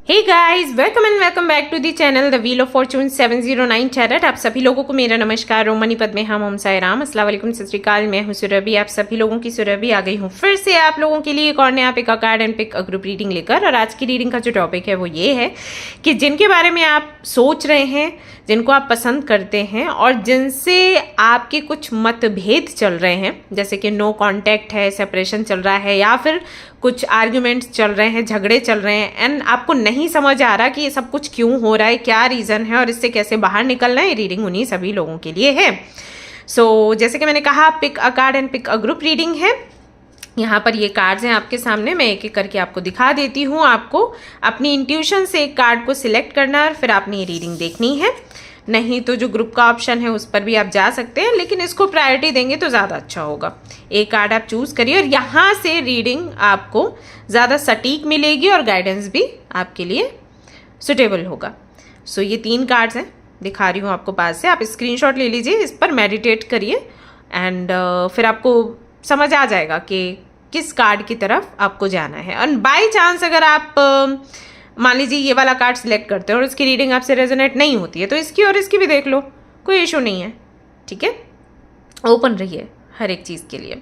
Hey guys, welcome back to the channel the wheel of fortune 709 tarot. आप सभी लोगों को मेरा नमस्कार। रोमनी पद में हम साई राम, अस्सलाम वालेकुम, सत श्री अकाल। मैं हूं सुरभि, आप सभी लोगों की सुरभि आ गई हूं फिर से आप लोगों के लिए एक और नया pick a card and pick a group reading लेकर। और आज की रीडिंग का जो टॉपिक है वो ये है कि जिनके बारे में आप सोच रहे हैं, जिनको आप पसंद करते हैं और जिनसे आपके कुछ मतभेद चल रहे हैं, जैसे कि नो कांटेक्ट है, सेपरेशन चल रहा है, या फिर कुछ आर्ग्यूमेंट्स चल रहे हैं, झगड़े चल रहे हैं, एंड आपको नहीं समझ आ रहा कि ये सब कुछ क्यों हो रहा है, क्या रीज़न है और इससे कैसे बाहर निकलना है। ये रीडिंग उन्हीं सभी लोगों के लिए है। जैसे कि मैंने कहा, pick a card and pick a group reading है। यहाँ पर ये कार्ड्स हैं आपके सामने, मैं एक एक करके आपको दिखा देती हूँ। आपको अपनी इंट्यूशन से एक कार्ड को सिलेक्ट करना है और फिर आपने ये रीडिंग देखनी है। नहीं तो जो ग्रुप का ऑप्शन है उस पर भी आप जा सकते हैं, लेकिन इसको प्रायोरिटी देंगे तो ज़्यादा अच्छा होगा। एक कार्ड आप चूज़ करिए और यहाँ से रीडिंग आपको ज़्यादा सटीक मिलेगी और गाइडेंस भी आपके लिए सुटेबल होगा। ये 3 कार्ड्स हैं, दिखा रही हूँ आपको पास से। आप स्क्रीनशॉट ले लीजिए, इस पर मेडिटेट करिए एंड फिर आपको समझ आ जाएगा कि किस कार्ड की तरफ आपको जाना है। और बाय चांस अगर आप मान लीजिए ये वाला कार्ड सिलेक्ट करते हो और इसकी रीडिंग आपसे रेजोनेट नहीं होती है, तो इसकी और इसकी भी देख लो, कोई इशू नहीं है। ठीक है, ओपन रहिए हर एक चीज़ के लिए,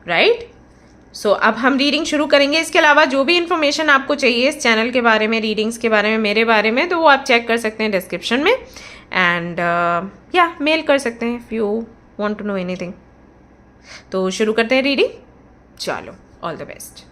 राइट। अब हम रीडिंग शुरू करेंगे। इसके अलावा जो भी इन्फॉर्मेशन आपको चाहिए इस चैनल के बारे में, रीडिंग्स के बारे में, मेरे बारे में, तो वो आप चेक कर सकते हैं डिस्क्रिप्शन में, एंड या मेल कर सकते हैं if you want to know anything. तो शुरू करते हैं रीडिंग। चलो, ऑल द बेस्ट।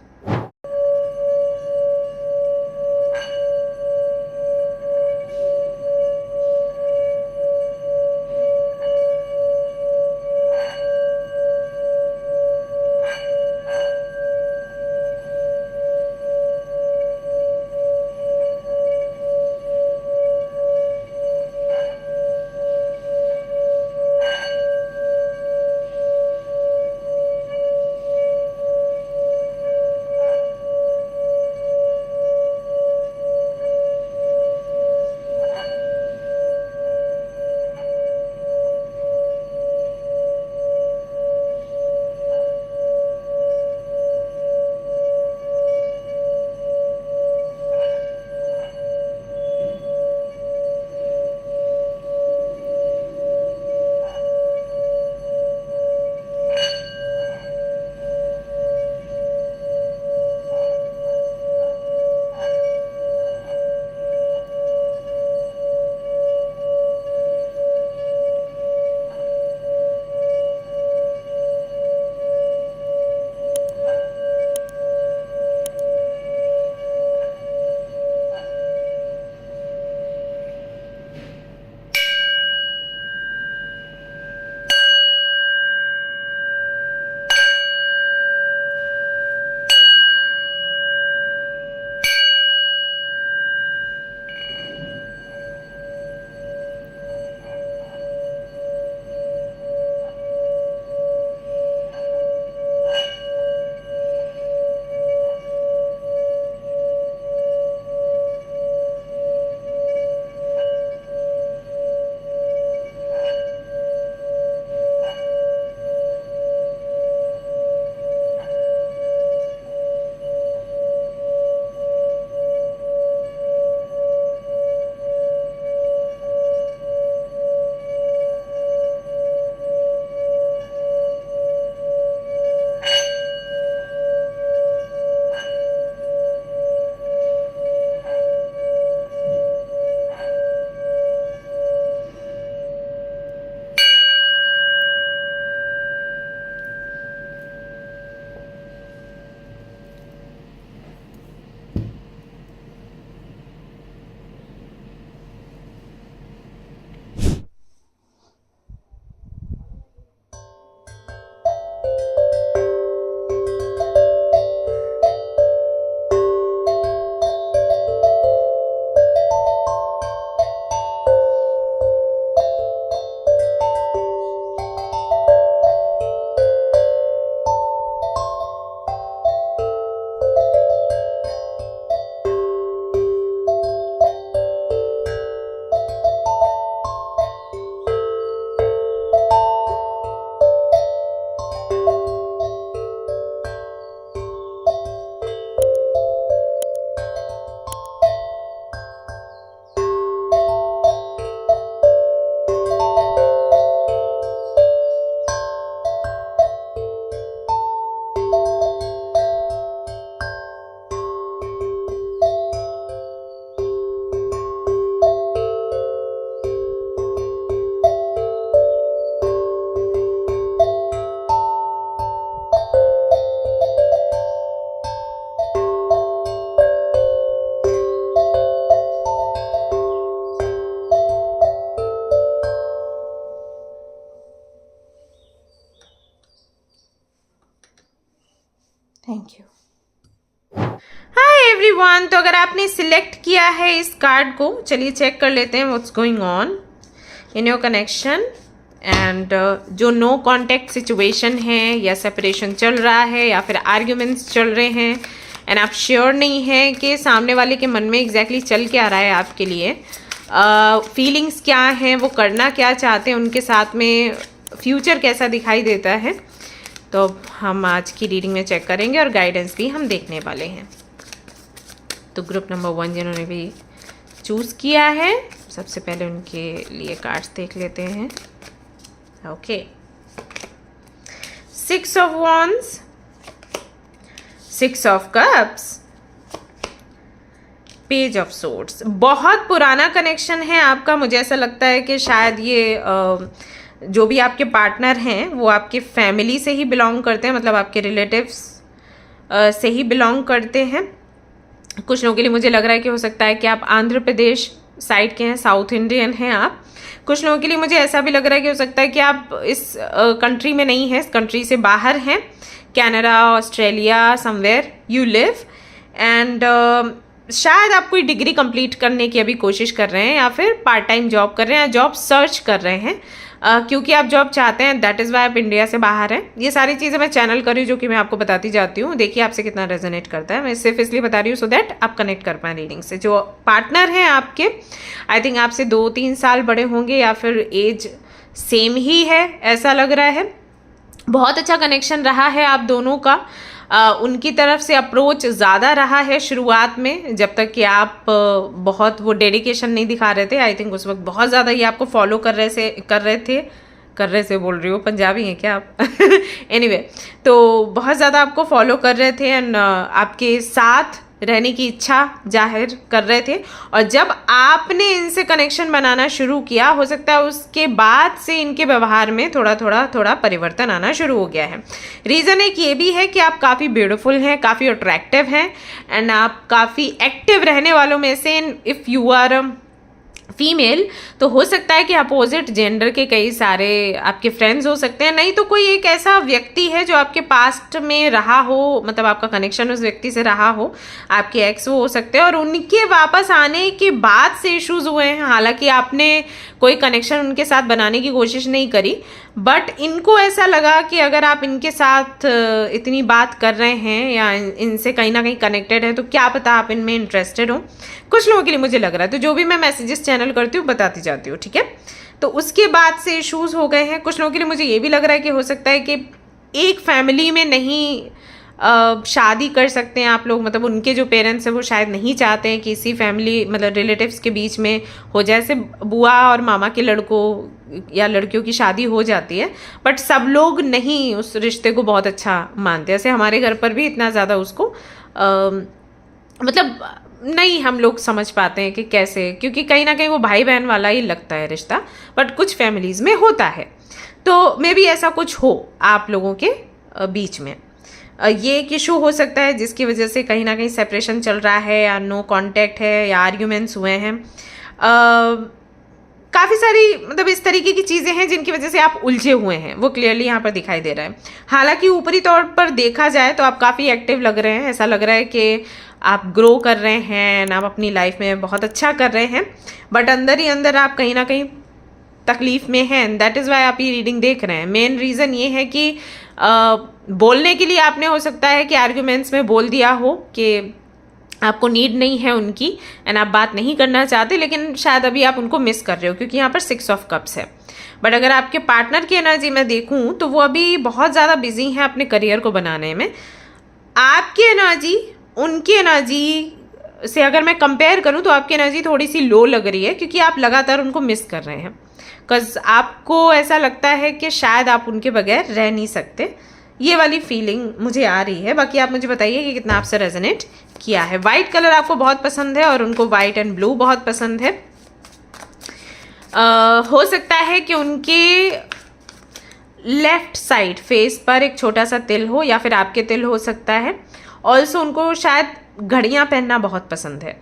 वन, तो अगर आपने सिलेक्ट किया है इस कार्ड को, चलिए चेक कर लेते हैं what's going on in your connection. And जो नो कॉन्टैक्ट सिचुएशन है या सेपरेशन चल रहा है या फिर आर्ग्यूमेंट्स चल रहे हैं एंड आप श्योर नहीं है कि सामने वाले के मन में एग्जैक्टली चल क्या रहा है आपके लिए, फीलिंग्स क्या हैं, वो करना क्या चाहते हैं, उनके साथ में फ्यूचर कैसा दिखाई देता है, तो हम आज की रीडिंग में चेक करेंगे और गाइडेंस भी हम देखने वाले हैं। तो ग्रुप नंबर 1 जिन्होंने भी चूज़ किया है, सबसे पहले उनके लिए कार्ड्स देख लेते हैं। Okay, 6 of wands, 6 of cups, page of swords. बहुत पुराना कनेक्शन है आपका। मुझे ऐसा लगता है कि शायद ये जो भी आपके पार्टनर हैं वो आपके फैमिली से ही बिलोंग करते हैं, मतलब आपके रिलेटिव्स से ही बिलोंग करते हैं। कुछ लोगों के लिए मुझे लग रहा है कि हो सकता है कि आप आंध्र प्रदेश साइड के हैं, साउथ इंडियन हैं आप। कुछ लोगों के लिए मुझे ऐसा भी लग रहा है कि हो सकता है कि आप इस कंट्री में नहीं हैं, इस कंट्री से बाहर हैं, Canada, Australia, somewhere you live. And शायद आप कोई डिग्री कंप्लीट करने की अभी कोशिश कर रहे हैं या फिर पार्ट टाइम जॉब कर रहे हैं या जॉब सर्च कर रहे हैं, क्योंकि आप जॉब चाहते हैं, दैट इज़ वाई आप इंडिया से बाहर हैं। ये सारी चीज़ें मैं चैनल कर रही हूँ जो कि मैं आपको बताती जाती हूँ। देखिए आपसे कितना रेजोनेट करता है। मैं सिर्फ इसलिए बता रही हूँ सो दैट आप कनेक्ट कर पाएँ रीडिंग से। जो पार्टनर हैं आपके, आई थिंक आपसे 2-3 साल बड़े होंगे या फिर एज सेम ही है, ऐसा लग रहा है। बहुत अच्छा कनेक्शन रहा है आप दोनों का। उनकी तरफ से अप्रोच ज़्यादा रहा है शुरुआत में, जब तक कि आप बहुत वो डेडिकेशन नहीं दिखा रहे थे। आई थिंक उस वक्त बहुत ज़्यादा ये आपको फॉलो कर रहे थे बोल रही हूँ, पंजाबी हैं क्या आप? एनीवे, तो बहुत ज़्यादा आपको फॉलो कर रहे थे एंड आपके साथ रहने की इच्छा जाहिर कर रहे थे। और जब आपने इनसे कनेक्शन बनाना शुरू किया, हो सकता है उसके बाद से इनके व्यवहार में थोड़ा परिवर्तन आना शुरू हो गया है। रीज़न एक ये भी है कि आप काफ़ी ब्यूटीफुल हैं, काफ़ी अट्रैक्टिव हैं एंड आप काफ़ी एक्टिव रहने वालों में से, इफ़ यू आर फीमेल तो हो सकता है कि अपोजिट जेंडर के कई सारे आपके फ्रेंड्स हो सकते हैं, नहीं तो कोई एक ऐसा व्यक्ति है जो आपके पास्ट में रहा हो, मतलब आपका कनेक्शन उस व्यक्ति से रहा हो, आपके एक्स वो हो सकते हैं और उनके वापस आने के बाद से इश्यूज हुए हैं। हालांकि आपने कोई कनेक्शन उनके साथ बनाने की कोशिश नहीं करी, बट इनको ऐसा लगा कि अगर आप इनके साथ इतनी बात कर रहे हैं या इनसे कहीं ना कहीं कनेक्टेड है तो क्या पता आप इनमें इंटरेस्टेड हो। कुछ लोगों के लिए मुझे लग रहा है, तो जो भी मैं मैसेजेस चैनल करती हूँ बताती जाती हूँ, ठीक है। तो उसके बाद से इश्यूज हो गए हैं। कुछ लोगों के लिए मुझे ये भी लग रहा है कि हो सकता है कि एक फैमिली में नहीं शादी कर सकते हैं आप लोग, मतलब उनके जो पेरेंट्स हैं वो शायद नहीं चाहते हैं कि इसी फैमिली मतलब रिलेटिव्स के बीच में हो जाए। जैसे बुआ और मामा के लड़कों या लड़कियों की शादी हो जाती है, बट सब लोग नहीं उस रिश्ते को बहुत अच्छा मानते। जैसे हमारे घर पर भी इतना ज़्यादा उसको मतलब नहीं हम लोग समझ पाते हैं कि कैसे, क्योंकि कहीं ना कहीं वो भाई बहन वाला ही लगता है रिश्ता, बट कुछ फैमिलीज़ में होता है। तो मे भी ऐसा कुछ हो आप लोगों के बीच में। ये एक इशू हो सकता है जिसकी वजह से कहीं ना कहीं सेपरेशन चल रहा है या नो कांटेक्ट है या आर्ग्यूमेंट्स हुए हैं। काफ़ी सारी मतलब इस तरीके की चीज़ें हैं जिनकी वजह से आप उलझे हुए हैं, वो क्लियरली यहाँ पर दिखाई दे रहा है। हालांकि ऊपरी तौर पर देखा जाए तो आप काफ़ी एक्टिव लग रहे हैं, ऐसा लग रहा है कि आप ग्रो कर रहे हैं, आप अपनी लाइफ में बहुत अच्छा कर रहे हैं, बट अंदर ही अंदर आप कहीं ना कहीं तकलीफ़ में हैं। दैट इज़ वाई आप ये रीडिंग देख रहे हैं। मेन रीज़न ये है कि बोलने के लिए आपने हो सकता है कि आर्ग्यूमेंट्स में बोल दिया हो कि आपको नीड नहीं है उनकी एंड आप बात नहीं करना चाहते, लेकिन शायद अभी आप उनको मिस कर रहे हो क्योंकि यहाँ पर 6 ऑफ कप्स है। बट अगर आपके पार्टनर की एनर्जी मैं देखूँ तो वो अभी बहुत ज़्यादा बिजी हैं अपने करियर को बनाने में। आपकी एनर्जी उनकी एनर्जी से अगर मैं कंपेयर करूँ तो आपकी एनर्जी थोड़ी सी लो लग रही है क्योंकि आप लगातार उनको मिस कर रहे हैं। बिकॉज आपको ऐसा लगता है कि शायद आप उनके बगैर रह नहीं सकते, ये वाली फीलिंग मुझे आ रही है। बाकी आप मुझे बताइए कि कितना आपसे रेजोनेट किया है। वाइट कलर आपको बहुत पसंद है और उनको वाइट एंड ब्लू बहुत पसंद है। हो सकता है कि उनके लेफ्ट साइड फेस पर एक छोटा सा तिल हो या फिर आपके तिल हो सकता है। ऑल्सो उनको शायद घड़ियाँ पहनना बहुत पसंद है।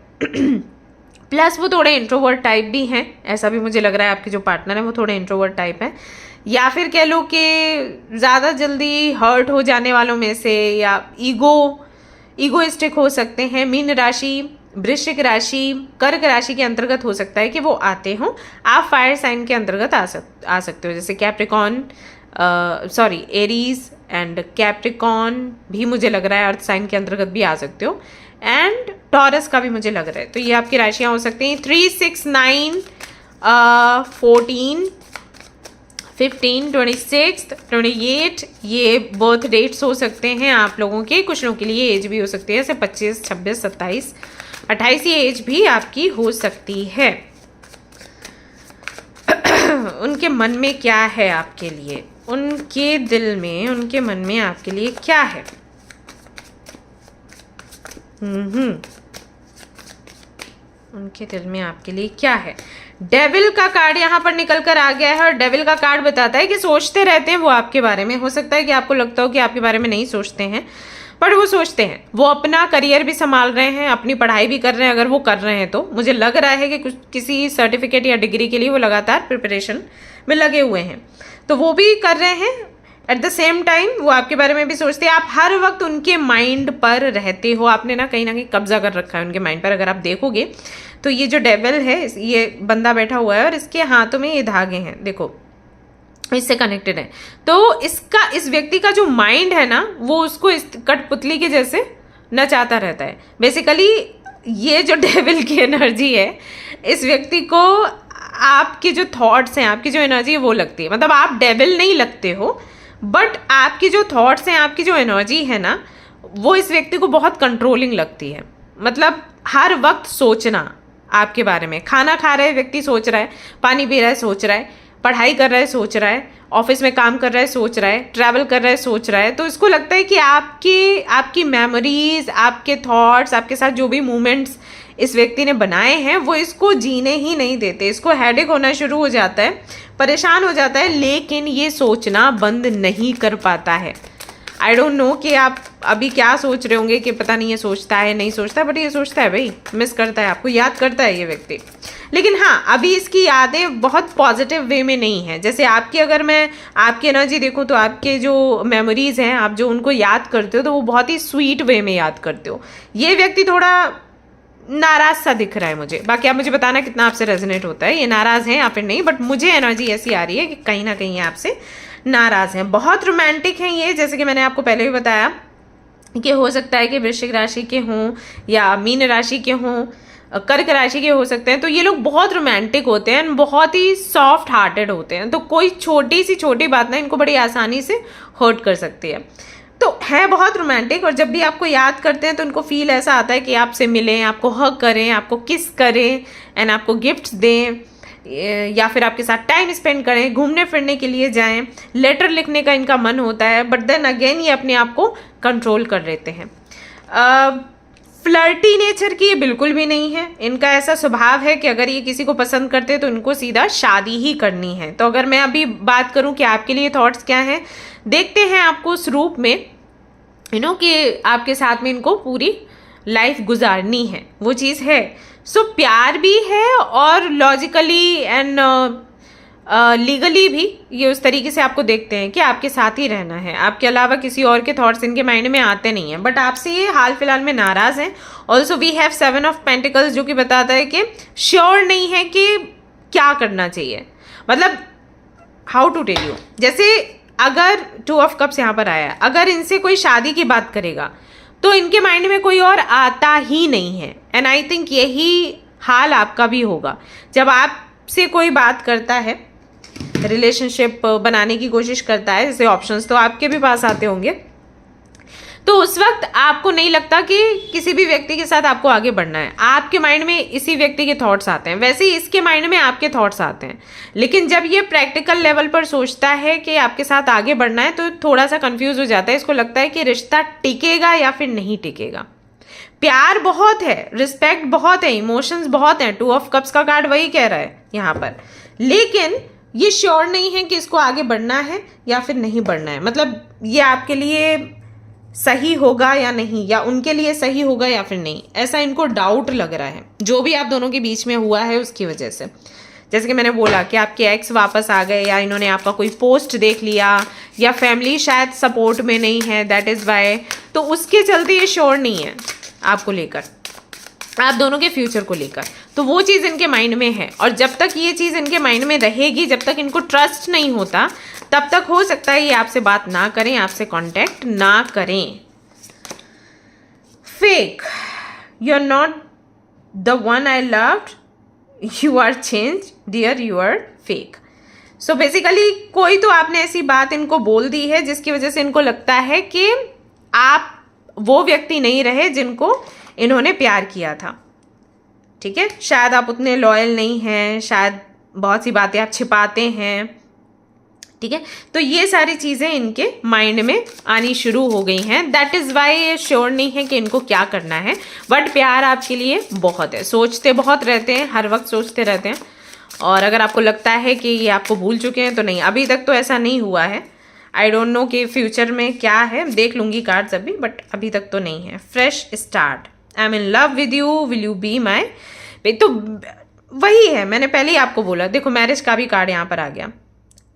प्लस वो थोड़े इंट्रोवर्ट टाइप भी हैं, ऐसा भी मुझे लग रहा है। आपके जो पार्टनर है वो थोड़े इंट्रोवर्ट टाइप हैं, या फिर कह लो कि ज़्यादा जल्दी हर्ट हो जाने वालों में से, या ईगोइस्टिक हो सकते हैं। मीन राशि वृश्चिक राशि, कर्क राशि के अंतर्गत हो सकता है कि वो आते हों। आप फायर साइन के अंतर्गत आ सकते हो, जैसे कैप्रिकॉन, एरीज एंड कैप्रिकॉन भी मुझे लग रहा है अर्थ साइन के अंतर्गत भी आ सकते हो, एंड टॉरस का भी मुझे लग रहा है। तो ये आपकी राशियां हो सकती हैं। 3, 6, 9, 14, 15, 26, 28 ये बर्थ डेट्स हो सकते हैं आप लोगों के। कुछ लोगों के लिए एज भी हो सकती है, जैसे 25, 26, 27, 28 ये एज भी आपकी हो सकती है। उनके मन में क्या है आपके लिए, उनके दिल में, उनके मन में आपके लिए क्या है? उनके दिल में आपके लिए क्या है? डेविल का कार्ड यहाँ पर निकल कर आ गया है, और डेविल का कार्ड बताता है कि सोचते रहते हैं वो आपके बारे में। हो सकता है कि आपको लगता हो कि आपके बारे में नहीं सोचते हैं, पर वो सोचते हैं। वो अपना करियर भी संभाल रहे हैं, अपनी पढ़ाई भी कर रहे हैं। अगर वो कर रहे हैं तो मुझे लग रहा है कि कुछ किसी सर्टिफिकेट या डिग्री के लिए वो लगातार प्रिपरेशन में लगे हुए हैं, तो वो भी कर रहे हैं। एट द सेम टाइम वो आपके बारे में भी सोचते हैं। आप हर वक्त उनके माइंड पर रहते हो। आपने ना कहीं कब्जा कर रखा है उनके माइंड पर। अगर आप देखोगे तो ये जो डेविल है, ये बंदा बैठा हुआ है और इसके हाथों में ये धागे हैं, देखो इससे कनेक्टेड है। तो इस व्यक्ति का जो माइंड है ना, वो उसको इस कठपुतली के जैसे नचाता रहता है। बेसिकली ये जो डेविल की एनर्जी है, इस व्यक्ति को आपके जो थॉट्स हैं, आपकी जो एनर्जी है वो लगती है। मतलब आप डेविल नहीं लगते हो, बट आपकी जो थॉट्स हैं, आपकी जो एनर्जी है ना, वो इस व्यक्ति को बहुत कंट्रोलिंग लगती है। मतलब हर वक्त सोचना आपके बारे में। खाना खा रहे व्यक्ति सोच रहा है, पानी पी रहा है सोच रहा है, पढ़ाई कर रहा है सोच रहा है, ऑफिस में काम कर रहा है सोच रहा है, ट्रैवल कर रहा है सोच रहा है। तो इसको लगता है कि आपकी मेमोरीज, आपके थॉट्स, आपके साथ जो भी मूवमेंट्स इस व्यक्ति ने बनाए हैं वो इसको जीने ही नहीं देते। इसको हेडेक होना शुरू हो जाता है, परेशान हो जाता है, लेकिन ये सोचना बंद नहीं कर पाता है। आई डोंट नो कि आप अभी क्या सोच रहे होंगे कि पता नहीं ये सोचता है नहीं सोचता, बट ये सोचता है भाई, मिस करता है, आपको याद करता है ये व्यक्ति। लेकिन हाँ, अभी इसकी यादें बहुत पॉजिटिव वे में नहीं है। जैसे आपकी, अगर मैं आपकी एनर्जी देखूँ तो आपके जो मेमोरीज हैं, आप जो उनको याद करते हो तो वो बहुत ही स्वीट वे में याद करते हो। ये व्यक्ति थोड़ा नाराज सा दिख रहा है मुझे। बाकी आप मुझे बताना कितना आपसे रेजोनेट होता है, ये नाराज हैं या फिर नहीं, बट मुझे एनर्जी ऐसी आ रही है कि कहीं ना कहीं आपसे नाराज हैं। बहुत रोमांटिक हैं ये, जैसे कि मैंने आपको पहले भी बताया कि हो सकता है कि वृश्चिक राशि के हों या मीन राशि के हों, कर्क राशि के हो सकते हैं। तो ये लोग बहुत रोमांटिक होते हैं, बहुत ही सॉफ्ट हार्टेड होते हैं। तो कोई छोटी बात ना इनको बड़ी आसानी से हर्ट कर सकती है। तो है बहुत रोमांटिक, और जब भी आपको याद करते हैं तो उनको फील ऐसा आता है कि आपसे मिलें, आपको हग करें, आपको किस करें, एंड आपको गिफ्ट्स दें, या फिर आपके साथ टाइम स्पेंड करें, घूमने फिरने के लिए जाएं। लेटर लिखने का इनका मन होता है, बट देन अगेन ये अपने आप को कंट्रोल कर लेते हैं। फ्लर्टी नेचर की ये बिल्कुल भी नहीं है। इनका ऐसा स्वभाव है कि अगर ये किसी को पसंद करते हैं तो इनको सीधा शादी ही करनी है। तो अगर मैं अभी बात करूं कि आपके लिए थॉट्स क्या हैं, देखते हैं आपको उस रूप में, कि आपके साथ में इनको पूरी लाइफ गुजारनी है, वो चीज़ है। सो प्यार भी है, और लॉजिकली एंड लीगली भी ये उस तरीके से आपको देखते हैं कि आपके साथ ही रहना है। आपके अलावा किसी और के थॉट्स इनके माइंड में आते नहीं हैं, बट आपसे ये हाल फिलहाल में नाराज हैं। Also we have 7 of pentacles, जो कि बताता है कि श्योर नहीं है कि क्या करना चाहिए। मतलब हाउ टू टेल यू, जैसे अगर 2 ऑफ कप्स यहाँ पर आया, अगर इनसे कोई शादी की बात करेगा तो इनके माइंड में कोई और आता ही नहीं है। एंड आई थिंक यही हाल आपका भी होगा। जब आपसे कोई बात करता है, रिलेशनशिप बनाने की कोशिश करता है, जैसे ऑप्शंस तो आपके भी पास आते होंगे, तो उस वक्त आपको नहीं लगता कि किसी भी व्यक्ति के साथ आपको आगे बढ़ना है। आपके माइंड में इसी व्यक्ति के थॉट्स आते हैं, वैसे ही इसके माइंड में आपके थॉट्स आते हैं। लेकिन जब ये प्रैक्टिकल लेवल पर सोचता है कि आपके साथ आगे बढ़ना है, तो थोड़ा सा कंफ्यूज हो जाता है। इसको लगता है कि रिश्ता टिकेगा या फिर नहीं टिकेगा। प्यार बहुत है, रिस्पेक्ट बहुत है, इमोशंस बहुत हैं। 2 ऑफ कप्स का कार्ड वही कह रहा है यहाँ पर। लेकिन ये श्योर नहीं है कि इसको आगे बढ़ना है या फिर नहीं बढ़ना है। मतलब ये आपके लिए सही होगा या नहीं, या उनके लिए सही होगा या फिर नहीं, ऐसा इनको डाउट लग रहा है। जो भी आप दोनों के बीच में हुआ है उसकी वजह से, जैसे कि मैंने बोला कि आपके एक्स वापस आ गए, या इन्होंने आपका कोई पोस्ट देख लिया, या फैमिली शायद सपोर्ट में नहीं है, दैट इज़ वाई। तो उसके चलते ये श्योर नहीं है आपको लेकर। आप दोनों के फ्यूचर को लेकर, तो वो चीज़ इनके माइंड में है। और जब तक ये चीज़ इनके माइंड में रहेगी, जब तक इनको ट्रस्ट नहीं होता, तब तक हो सकता है ये आपसे बात ना करें, आपसे कांटेक्ट ना करें। Fake, you are not the one I loved, you are change dear, you are fake. So basically कोई तो आपने ऐसी बात इनको बोल दी है जिसकी वजह से इनको लगता है कि आप वो व्यक्ति नहीं रहे जिनको इन्होंने प्यार किया था। ठीक है, शायद आप उतने लॉयल नहीं हैं, शायद बहुत सी बातें आप छिपाते हैं। ठीक है, तो ये सारी चीज़ें इनके माइंड में आनी शुरू हो गई हैं। दैट इज़ वाई ये श्योर नहीं है कि इनको क्या करना है, बट प्यार आपके लिए बहुत है, सोचते बहुत रहते हैं, हर वक्त सोचते रहते हैं। और अगर आपको लगता है कि ये आपको भूल चुके हैं तो नहीं, अभी तक तो ऐसा नहीं हुआ है। आई डोंट नो कि फ्यूचर में क्या है, देख लूँगी कार्ड्स अभी, बट अभी तक तो नहीं है। Fresh start, I am in love with you, will you be my. तो वही है, मैंने पहले ही आपको बोला, देखो मैरिज का भी कार्ड यहाँ पर आ गया,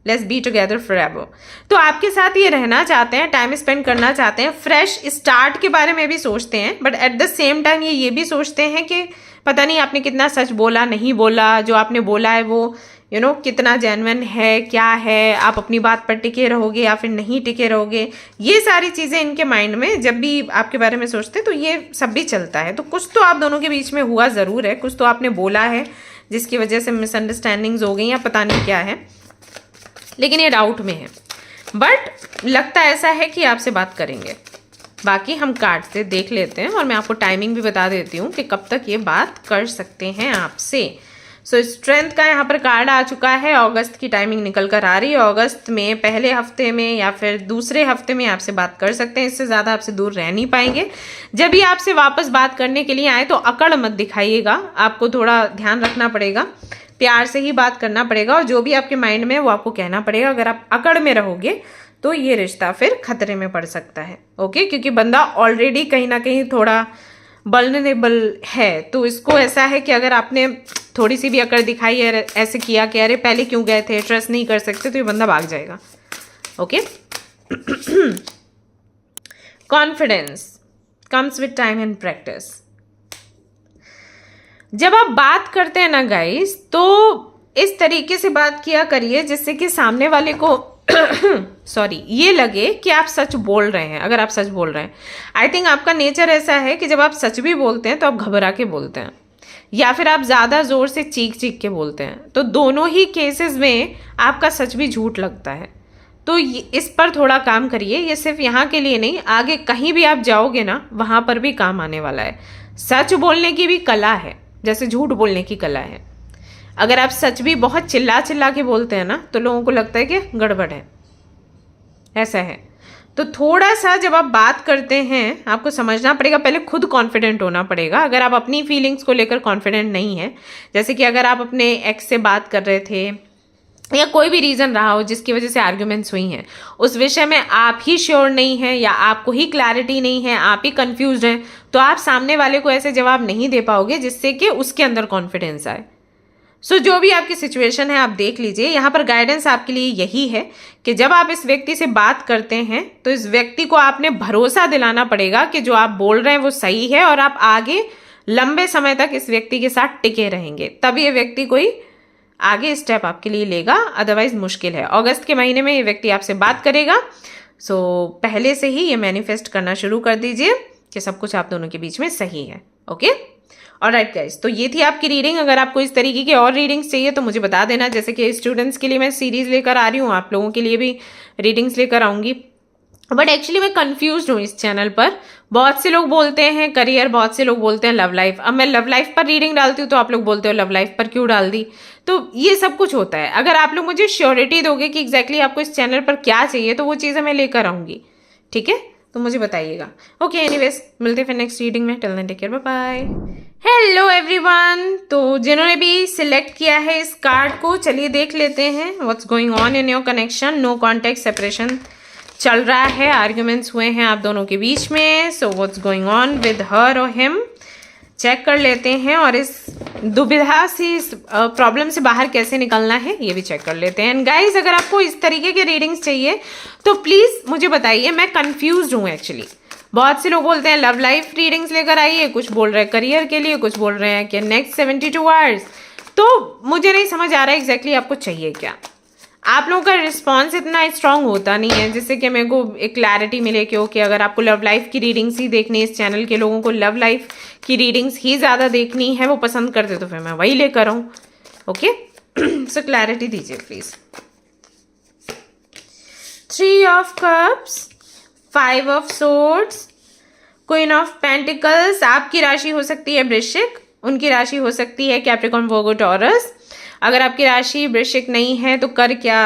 लेट्स बी टुगेदर फॉरएवर। तो आपके साथ ये रहना चाहते हैं, टाइम स्पेंड करना चाहते हैं, फ्रेश स्टार्ट के बारे में भी सोचते हैं, but at the same time ये भी सोचते हैं कि पता नहीं आपने कितना सच बोला, नहीं बोला, जो आपने बोला है वो कितना जेन्युइन है, क्या है, आप अपनी बात पर टिके रहोगे या फिर नहीं टिके रहोगे। ये सारी चीज़ें इनके माइंड में जब भी आपके बारे में सोचते हैं तो ये सब भी चलता है। तो कुछ तो आप दोनों के बीच में हुआ ज़रूर है, कुछ तो आपने बोला है जिसकी वजह से मिसअंडरस्टैंडिंग्स हो गई या पता नहीं क्या है, लेकिन ये डाउट में है। बट लगता ऐसा है कि आपसे बात करेंगे। बाकी हम कार्ड से देख लेते हैं और मैं आपको टाइमिंग भी बता देती हूँ कि कब तक ये बात कर सकते हैं आपसे। सो स्ट्रेंथ का यहाँ पर कार्ड आ चुका है, अगस्त की टाइमिंग निकल कर आ रही है। अगस्त में पहले हफ्ते में या फिर दूसरे हफ्ते में आपसे बात कर सकते हैं, इससे ज़्यादा आपसे दूर रह नहीं पाएंगे। जब भी आपसे वापस बात करने के लिए आए तो अकड़ मत दिखाइएगा, आपको थोड़ा ध्यान रखना पड़ेगा, प्यार से ही बात करना पड़ेगा और जो भी आपके माइंड में है वो आपको कहना पड़ेगा। अगर आप अकड़ में रहोगे तो ये रिश्ता फिर खतरे में पड़ सकता है। ओके, क्योंकि बंदा ऑलरेडी कहीं ना कहीं थोड़ा वल्नरेबल है, तो इसको ऐसा है कि अगर आपने थोड़ी सी भी अकड़ दिखाई है, ऐसे किया कि अरे पहले क्यों गए थे, ट्रस्ट नहीं कर सकते, तो ये बंदा भाग जाएगा। Okay, confidence comes with time and practice. जब आप बात करते हैं ना गाइस, तो इस तरीके से बात किया करिए जिससे कि सामने वाले को सॉरी ये लगे कि आप सच बोल रहे हैं। अगर आप सच बोल रहे हैं, आई थिंक आपका नेचर ऐसा है कि जब आप सच भी बोलते हैं तो आप घबरा के बोलते हैं या फिर आप ज़्यादा ज़ोर से चीख चीख के बोलते हैं। तो दोनों ही केसेस में आपका सच भी झूठ लगता है। तो इस पर थोड़ा काम करिए। ये सिर्फ यहाँ के लिए नहीं, आगे कहीं भी आप जाओगे ना वहाँ पर भी काम आने वाला है। सच बोलने की भी कला है, जैसे झूठ बोलने की कला है। अगर आप सच भी बहुत चिल्ला चिल्ला के बोलते हैं ना तो लोगों को लगता है कि गड़बड़ है, ऐसा है। तो थोड़ा सा जब आप बात करते हैं आपको समझना पड़ेगा, पहले खुद कॉन्फिडेंट होना पड़ेगा। अगर आप अपनी फीलिंग्स को लेकर कॉन्फिडेंट नहीं है, जैसे कि अगर आप अपने एक्स से बात कर रहे थे या कोई भी रीज़न रहा हो जिसकी वजह से आर्ग्यूमेंट्स हुई हैं, उस विषय में आप ही श्योर नहीं हैं या आपको ही क्लैरिटी नहीं है, आप ही कंफ्यूज हैं, तो आप सामने वाले को ऐसे जवाब नहीं दे पाओगे जिससे कि उसके अंदर कॉन्फिडेंस आए। सो जो भी आपकी सिचुएशन है आप देख लीजिए। यहाँ पर गाइडेंस आपके लिए यही है कि जब आप इस व्यक्ति से बात करते हैं तो इस व्यक्ति को आपने भरोसा दिलाना पड़ेगा कि जो आप बोल रहे हैं वो सही है और आप आगे लंबे समय तक इस व्यक्ति के साथ टिके रहेंगे, तब ये व्यक्ति कोई आगे स्टेप आपके लिए लेगा, अदरवाइज मुश्किल है। अगस्त के महीने में ये व्यक्ति आपसे बात करेगा। सो पहले से ही ये मैनिफेस्ट करना शुरू कर दीजिए कि सब कुछ आप दोनों के बीच में सही है। ओके, ऑलराइट गाइस, तो ये थी आपकी रीडिंग। अगर आपको इस तरीके की और रीडिंग्स चाहिए तो मुझे बता देना। जैसे कि स्टूडेंट्स के लिए मैं सीरीज लेकर आ रही हूँ, आप लोगों के लिए भी रीडिंग्स लेकर आऊँगी। बट एक्चुअली मैं कंफ्यूज हूँ इस चैनल पर। बहुत से लोग बोलते हैं करियर, बहुत से लोग बोलते हैं लव लाइफ। अब मैं लव लाइफ पर रीडिंग डालती हूँ तो आप लोग बोलते हो लव लाइफ पर क्यों डाल दी। तो ये सब कुछ होता है। अगर आप लोग मुझे श्योरिटी दोगे कि एग्जैक्टली आपको इस चैनल पर क्या चाहिए तो वो चीज़ें मैं लेकर आऊँगी, ठीक है? तो मुझे बताइएगा। ओके, एनीवेज मिलते हैं फिर नेक्स्ट रीडिंग में। Till then take care, bye bye. Hello everyone, तो जिन्होंने भी सिलेक्ट किया है इस कार्ड को, चलिए देख लेते हैं what's going on in your connection. No contact, separation चल रहा है, आर्ग्यूमेंट्स हुए हैं आप दोनों के बीच में। So what's going on with her और हिम, चेक कर लेते हैं। और इस दुविधा सी प्रॉब्लम से बाहर कैसे निकलना है ये भी चेक कर लेते हैं। एंड गाइज, अगर आपको इस तरीके के रीडिंग्स चाहिए तो प्लीज़ मुझे बताइए, मैं कंफ्यूज्ड हूँ एक्चुअली। बहुत से लोग बोलते हैं लव लाइफ रीडिंग्स लेकर आइए, कुछ बोल रहे हैं करियर के लिए, कुछ बोल रहे हैं कि नेक्स्ट 72 आवर्स। तो मुझे नहीं समझ आ रहा है एग्जैक्टली आपको चाहिए क्या। आप लोगों का रिस्पॉन्स इतना स्ट्रांग होता नहीं है जिससे कि मेरे को एक क्लैरिटी मिले कि ओके अगर आपको लव लाइफ की रीडिंग्स ही देखनी है, इस चैनल के लोगों को लव लाइफ की रीडिंग्स ही ज़्यादा देखनी है, वो पसंद करते तो फिर मैं वही लेकर आऊँ। ओके सो क्लैरिटी दीजिए please. 3 of cups, 5 of swords, queen of pentacles. आपकी राशि हो सकती है वृश्चिक, उनकी राशि हो सकती है कैप्रिकॉर्न, वर्गो, टॉरस। अगर आपकी राशि वृश्चिक नहीं है तो कर क्या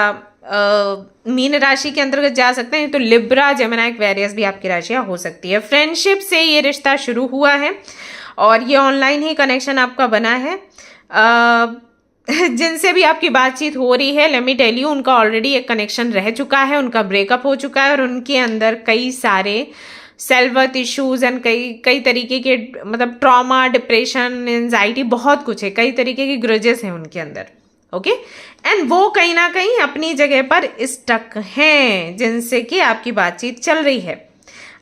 मीन राशि के अंतर्गत जा सकते हैं, तो लिब्रा, जेमिनी, एक्वेरियस भी आपकी राशियाँ हो सकती है। फ्रेंडशिप से ये रिश्ता शुरू हुआ है और ये ऑनलाइन ही कनेक्शन आपका बना है। जिनसे भी आपकी बातचीत हो रही है, लेट मी टेल यू, उनका ऑलरेडी एक कनेक्शन रह चुका है, उनका ब्रेकअप हो चुका है और उनके अंदर कई सारे सेल्फ वर्थ इश्यूज एंड कई तरीके के मतलब ट्रॉमा, डिप्रेशन, एंजाइटी, बहुत कुछ है, कई तरीके के ग्रजेस हैं उनके अंदर। ओके एंड वो कहीं ना कहीं अपनी जगह पर स्टक हैं जिनसे कि आपकी बातचीत चल रही है।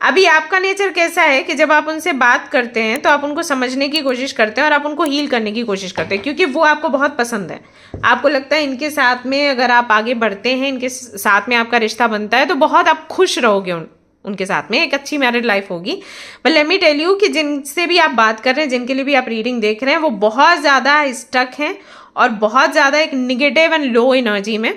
अभी आपका नेचर कैसा है कि जब आप उनसे बात करते हैं तो आप उनको समझने की कोशिश करते हैं और आप उनको हील करने की कोशिश करते हैं, क्योंकि वो आपको बहुत पसंद है। आपको लगता है इनके साथ में अगर आप आगे बढ़ते हैं, इनके साथ में आपका रिश्ता बनता है तो बहुत आप खुश रहोगे, उनके साथ में एक अच्छी मैरिड लाइफ होगी। But let me tell you कि जिनसे भी आप बात कर रहे हैं, जिनके लिए भी आप रीडिंग देख रहे हैं, वो बहुत ज़्यादा स्टक हैं और बहुत ज़्यादा एक निगेटिव एंड लो एनर्जी में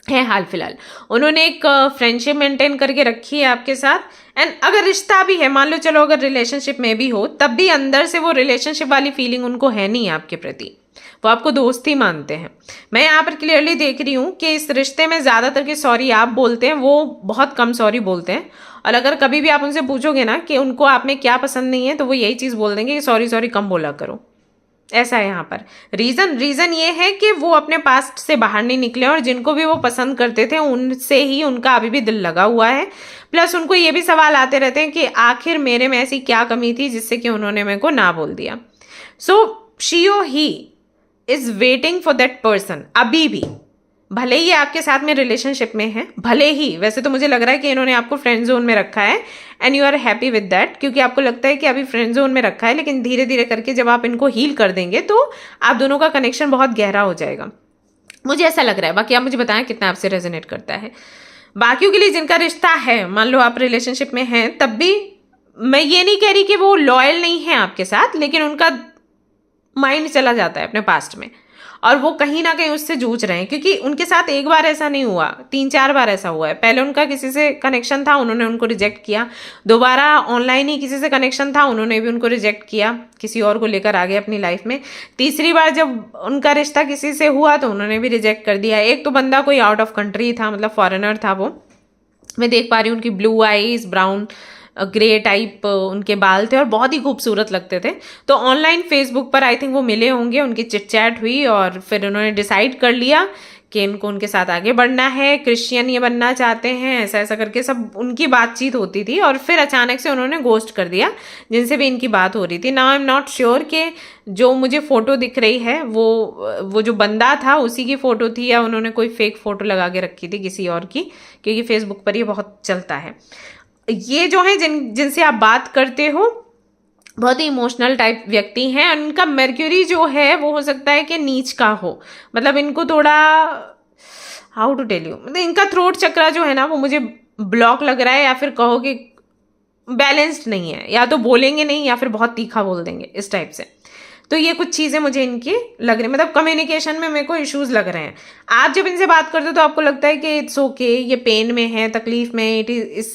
है हाल फिलहाल। उन्होंने एक फ्रेंडशिप मेंटेन करके रखी है आपके साथ एंड अगर रिश्ता भी है, मान लो चलो अगर रिलेशनशिप में भी हो, तब भी अंदर से वो रिलेशनशिप वाली फीलिंग उनको है नहीं आपके प्रति, वो आपको दोस्ती मानते हैं। मैं यहाँ पर क्लियरली देख रही हूँ कि इस रिश्ते में ज़्यादातर के सॉरी आप बोलते हैं, वो बहुत कम सॉरी बोलते हैं। और अगर कभी भी आप उनसे पूछोगे ना कि उनको आप में क्या पसंद नहीं है, तो वो यही चीज़ बोल देंगे कि सॉरी सॉरी कम बोला करो। ऐसा है यहाँ पर रीज़न ये है कि वो अपने पास्ट से बाहर नहीं निकले और जिनको भी वो पसंद करते थे उनसे ही उनका अभी भी दिल लगा हुआ है। प्लस उनको ये भी सवाल आते रहते हैं कि आखिर मेरे में ऐसी क्या कमी थी जिससे कि उन्होंने मेरे को ना बोल दिया। सो शी और he is waiting for that person अभी भी, भले ही आपके साथ में रिलेशनशिप में है, भले ही वैसे तो मुझे लग रहा है कि इन्होंने आपको फ्रेंड जोन में रखा है and you are happy with that, क्योंकि आपको लगता है कि अभी फ्रेंड जोन में रखा है, लेकिन धीरे धीरे करके जब आप इनको हील कर देंगे तो आप दोनों का कनेक्शन बहुत गहरा हो जाएगा, मुझे ऐसा लग रहा है। बाकी आप मुझे बताएं कितना आपसे रेजोनेट करता है। बाकियों के लिए जिनका रिश्ता है, मान लो आप रिलेशनशिप में हैं, तब भी मैं ये नहीं कह रही कि वो लॉयल नहीं है आपके साथ, लेकिन उनका माइंड चला जाता है अपने पास्ट में और वो कहीं ना कहीं उससे जूझ रहे हैं, क्योंकि उनके साथ एक बार ऐसा नहीं हुआ, 3-4 बार ऐसा हुआ है। पहले उनका किसी से कनेक्शन था, उन्होंने उनको रिजेक्ट किया। दोबारा ऑनलाइन ही किसी से कनेक्शन था, उन्होंने भी उनको रिजेक्ट किया, किसी और को लेकर आ गए अपनी लाइफ में। तीसरी बार जब उनका रिश्ता किसी से हुआ तो उन्होंने भी रिजेक्ट कर दिया। एक तो बंदा कोई आउट ऑफ कंट्री था, मतलब फॉरेनर था वो, मैं देख पा रही हूँ। उनकी blue eyes, brown grey type उनके बाल थे और बहुत ही खूबसूरत लगते थे। तो ऑनलाइन फेसबुक पर आई थिंक वो मिले होंगे, उनकी चिट चैट हुई और फिर उन्होंने डिसाइड कर लिया कि इनको उनके साथ आगे बढ़ना है, क्रिश्चियन ये बनना चाहते हैं, ऐसा ऐसा करके सब उनकी बातचीत होती थी और फिर अचानक से उन्होंने घोस्ट कर दिया जिनसे भी इनकी बात हो रही थी। Now I am not sure कि जो मुझे फ़ोटो दिख रही है वो जो बंदा था उसी की फ़ोटो थी या उन्होंने कोई फेक फ़ोटो लगा के रखी थी किसी और की, क्योंकि फेसबुक पर ये बहुत चलता है। ये जो है जिनसे आप बात करते हो बहुत ही इमोशनल टाइप व्यक्ति हैं। उनका मर्क्यूरी जो है वो हो सकता है कि नीच का हो, मतलब इनको थोड़ा हाउ टू टेल यू, मतलब इनका थ्रोट चक्रा जो है ना वो मुझे ब्लॉक लग रहा है, या फिर कहो कि बैलेंस्ड नहीं है, या तो बोलेंगे नहीं या फिर बहुत तीखा बोल देंगे, इस टाइप से। तो ये कुछ चीज़ें मुझे इनकी लग रही, मतलब कम्युनिकेशन में मेरे को इश्यूज लग रहे हैं। आप जब इनसे बात करते हो तो आपको लगता है कि इट्स ओके, ये पेन में है, तकलीफ में, इट इज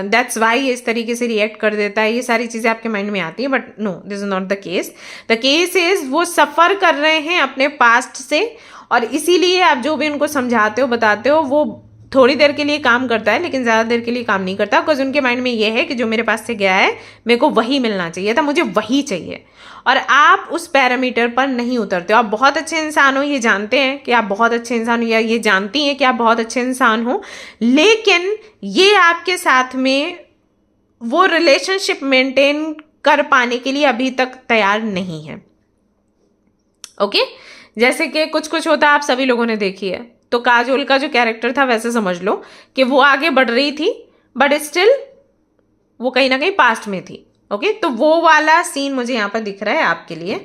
दैट्स वाई ये इस तरीके से रिएक्ट कर देता है, ये सारी चीज़ें आपके माइंड में आती हैं। But no, this is not the case. The case is वो सफ़र कर रहे हैं अपने पास्ट से और इसीलिए आप जो भी उनको समझाते हो, बताते हो, वो थोड़ी देर के लिए काम करता है लेकिन ज़्यादा देर के लिए काम नहीं करता, बिकॉज उनके माइंड में ये है कि जो मेरे पास से गया है मेरे को वही मिलना चाहिए था, मुझे वही चाहिए। और आप उस पैरामीटर पर नहीं उतरते हो। आप बहुत अच्छे इंसान हो, ये जानते हैं कि आप बहुत अच्छे इंसान हो, या ये जानती हैं कि आप बहुत अच्छे इंसान हो, लेकिन ये आपके साथ में वो रिलेशनशिप मेंटेन कर पाने के लिए अभी तक तैयार नहीं है। ओके, जैसे कि कुछ कुछ होता है, आप सभी लोगों ने देखी है। तो काजोल का जो कैरेक्टर था वैसे समझ लो कि वो आगे बढ़ रही थी बट स्टिल वो कहीं ना कहीं पास्ट में थी। ओके, तो वो वाला सीन मुझे यहाँ पर दिख रहा है आपके लिए।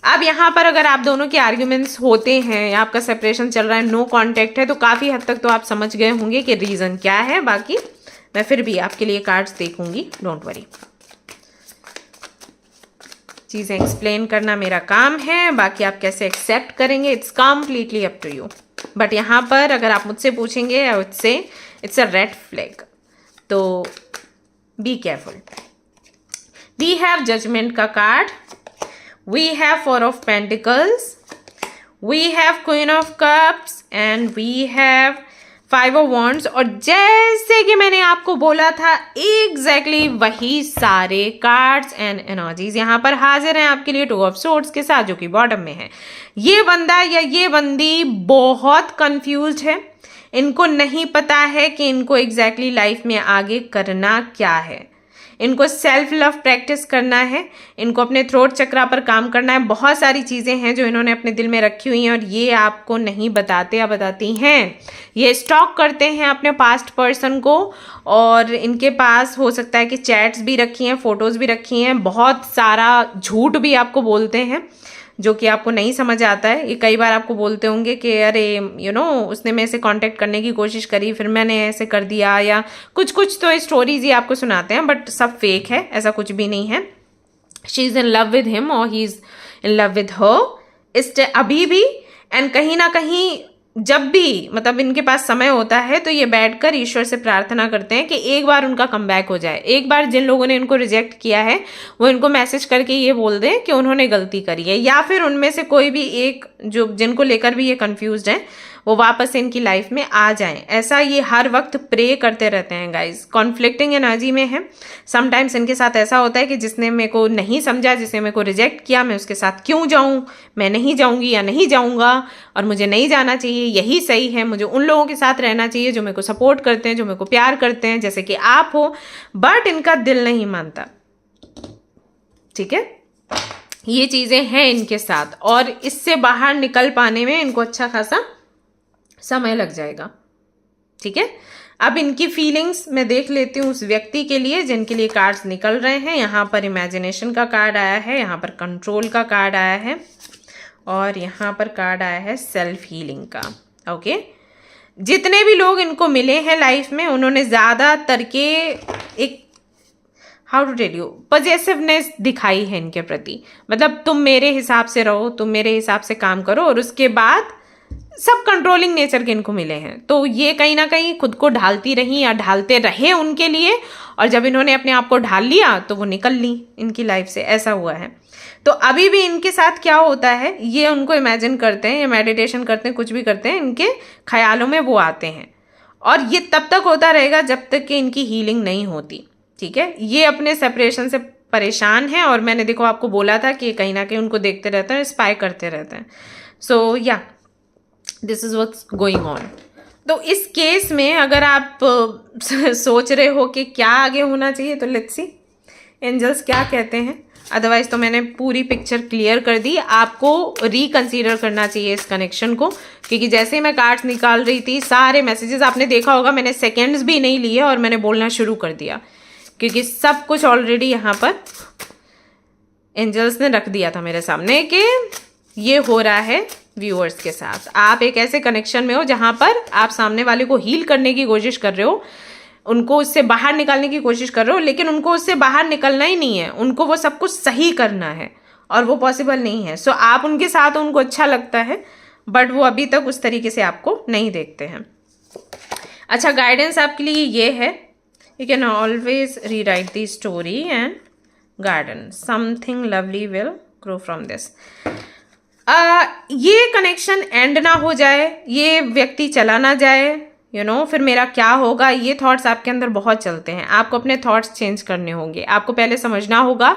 अब यहाँ पर अगर आप दोनों के आर्ग्यूमेंट्स होते हैं या आपका सेपरेशन चल रहा है, नो कांटेक्ट है, तो काफ़ी हद तक तो आप समझ गए होंगे कि रीज़न क्या है। बाकी मैं फिर भी आपके लिए कार्ड्स देखूंगी, डोंट वरी। चीज़ें एक्सप्लेन करना मेरा काम है, बाकी आप कैसे एक्सेप्ट करेंगे it's completely up to you. But यहाँ पर अगर आप मुझसे पूछेंगे I would say it's a red flag, तो be careful. We have judgment का card, we have four of pentacles, we have queen of cups and we have five of wands. और जैसे कि मैंने आपको बोला था एग्जैक्टली वही सारे कार्ड्स एंड एनर्जीज यहाँ पर हाजिर हैं आपके लिए, टू ऑफ सोर्ड्स के साथ, जो कि बॉटम में है। ये बंदा या ये बंदी बहुत कंफ्यूज्ड है, इनको नहीं पता है कि इनको एग्जैक्टली लाइफ में आगे करना क्या है। इनको सेल्फ लव प्रैक्टिस करना है, इनको अपने थ्रोट चक्रा पर काम करना है। बहुत सारी चीज़ें हैं जो इन्होंने अपने दिल में रखी हुई हैं और ये आपको नहीं बताते या बताती हैं। ये स्टॉक करते हैं अपने पास्ट पर्सन को, और इनके पास हो सकता है कि चैट्स भी रखी हैं, फोटोज़ भी रखी हैं, बहुत सारा झूठ भी आपको बोलते हैं जो कि आपको नहीं समझ आता है। ये कई बार आपको बोलते होंगे कि अरे उसने मेरे से कांटेक्ट करने की कोशिश करी, फिर मैंने ऐसे कर दिया, या कुछ कुछ तो स्टोरीज ये आपको सुनाते हैं, बट सब फेक है, ऐसा कुछ भी नहीं है। She is in love with him और he is in love with her इस अभी भी। एंड कहीं ना कहीं जब भी मतलब इनके पास समय होता है तो ये बैठकर ईश्वर से प्रार्थना करते हैं कि एक बार उनका कमबैक हो जाए। एक बार जिन लोगों ने इनको रिजेक्ट किया है वो इनको मैसेज करके ये बोल दें कि उन्होंने गलती करी है, या फिर उनमें से कोई भी एक जो जिनको लेकर भी ये कंफ्यूज्ड हैं वो वापस इनकी लाइफ में आ जाएं। ऐसा ये हर वक्त प्रे करते रहते हैं गाइज। कॉन्फ्लिक्टिंग एनर्जी में है। समटाइम्स इनके साथ ऐसा होता है कि जिसने मेरे को नहीं समझा, जिसने मेरे को रिजेक्ट किया, मैं उसके साथ क्यों जाऊं, मैं नहीं जाऊंगी या नहीं जाऊंगा, और मुझे नहीं जाना चाहिए, यही सही है, मुझे उन लोगों के साथ रहना चाहिए जो मेरे को सपोर्ट करते हैं, जो मेरे को प्यार करते हैं, जैसे कि आप हो। बट इनका दिल नहीं मानता, ठीक है। ये चीज़ें हैं इनके साथ, और इससे बाहर निकल पाने में इनको अच्छा खासा समय लग जाएगा, ठीक है। अब इनकी फीलिंग्स मैं देख लेती हूँ उस व्यक्ति के लिए जिनके लिए कार्ड्स निकल रहे हैं। यहाँ पर इमेजिनेशन का कार्ड आया है, यहाँ पर कंट्रोल का कार्ड आया है, और यहाँ पर कार्ड आया है सेल्फ हीलिंग का। ओके, जितने भी लोग इनको मिले हैं लाइफ में, उन्होंने ज़्यादातर के एक how to tell you positiveness दिखाई है इनके प्रति। मतलब तुम मेरे हिसाब से रहो, तुम मेरे हिसाब से काम करो, और उसके बाद सब कंट्रोलिंग नेचर के इनको मिले हैं। तो ये कहीं ना कहीं खुद को ढालती रही या ढालते रहे उनके लिए, और जब इन्होंने अपने आप को ढाल लिया तो वो निकल ली इनकी लाइफ से, ऐसा हुआ है। तो अभी भी इनके साथ क्या होता है, ये उनको इमेजिन करते हैं या मेडिटेशन करते हैं, कुछ भी करते हैं, इनके ख्यालों में वो आते हैं, और ये तब तक होता रहेगा जब तक कि इनकी हीलिंग नहीं होती, ठीक है। ये अपने सेपरेशन से परेशान हैं, और मैंने देखो आपको बोला था कि कहीं ना कहीं उनको देखते रहते हैं, स्पाई करते रहते हैं। सो या this is what's going on. तो इस केस में अगर आप सोच रहे हो कि क्या आगे होना चाहिए, तो लेट्स सी एंजल्स क्या कहते हैं। अदरवाइज तो मैंने पूरी पिक्चर क्लियर कर दी। आपको रिकंसीडर करना चाहिए इस कनेक्शन को, क्योंकि जैसे ही मैं कार्ड्स निकाल रही थी सारे मैसेजेस आपने देखा होगा, मैंने सेकेंड्स भी नहीं लिए और मैंने बोलना शुरू कर दिया, क्योंकि सब कुछ ऑलरेडी यहाँ पर एंजल्स ने रख दिया था मेरे सामने कि ये हो रहा है व्यूअर्स के साथ। आप एक ऐसे कनेक्शन में हो जहाँ पर आप सामने वाले को हील करने की कोशिश कर रहे हो, उनको उससे बाहर निकालने की कोशिश कर रहे हो, लेकिन उनको उससे बाहर निकलना ही नहीं है, उनको वो सब कुछ सही करना है, और वो पॉसिबल नहीं है। सो आप उनके साथ उनको अच्छा लगता है, बट वो अभी तक उस तरीके से आपको नहीं देखते हैं। अच्छा, गाइडेंस आपके लिए ये है, you can always rewrite the story and garden, something lovely will grow from this. ये कनेक्शन एंड ना हो जाए, ये व्यक्ति चला ना जाए, फिर मेरा क्या होगा, ये थॉट्स आपके अंदर बहुत चलते हैं। आपको अपने थॉट्स चेंज करने होंगे। आपको पहले समझना होगा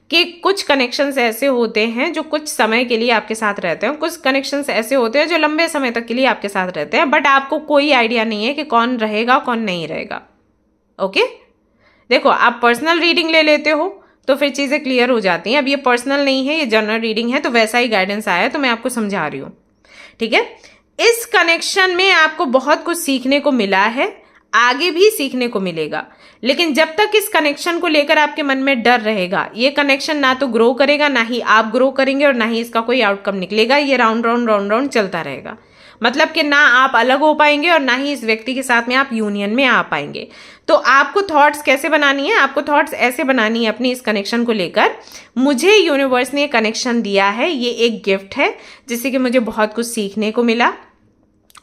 कि कुछ कनेक्शंस ऐसे होते हैं जो कुछ समय के लिए आपके साथ रहते हैं, कुछ कनेक्शंस ऐसे होते हैं जो लंबे समय तक के लिए आपके साथ रहते हैं, बट आपको कोई आइडिया नहीं है कि कौन रहेगा कौन नहीं रहेगा। ओके, देखो आप पर्सनल रीडिंग ले लेते हो तो फिर चीज़ें क्लियर हो जाती हैं। अब ये पर्सनल नहीं है, ये जनरल रीडिंग है, तो वैसा ही गाइडेंस आया है, तो मैं आपको समझा रही हूँ, ठीक है। इस कनेक्शन में आपको बहुत कुछ सीखने को मिला है। आगे भी सीखने को मिलेगा। लेकिन जब तक इस कनेक्शन को लेकर आपके मन में डर रहेगा, ये कनेक्शन ना तो ग्रो करेगा, ना ही आप ग्रो करेंगे और ना ही इसका कोई आउटकम निकलेगा। ये राउंड राउंड राउंड राउंड चलता रहेगा। मतलब कि ना आप अलग हो पाएंगे और ना ही इस व्यक्ति के साथ में आप यूनियन में आ पाएंगे। तो आपको थॉट्स कैसे बनानी है? आपको थॉट्स ऐसे बनानी है अपनी इस कनेक्शन को लेकर, मुझे यूनिवर्स ने कनेक्शन दिया है, ये एक गिफ्ट है जिससे कि मुझे बहुत कुछ सीखने को मिला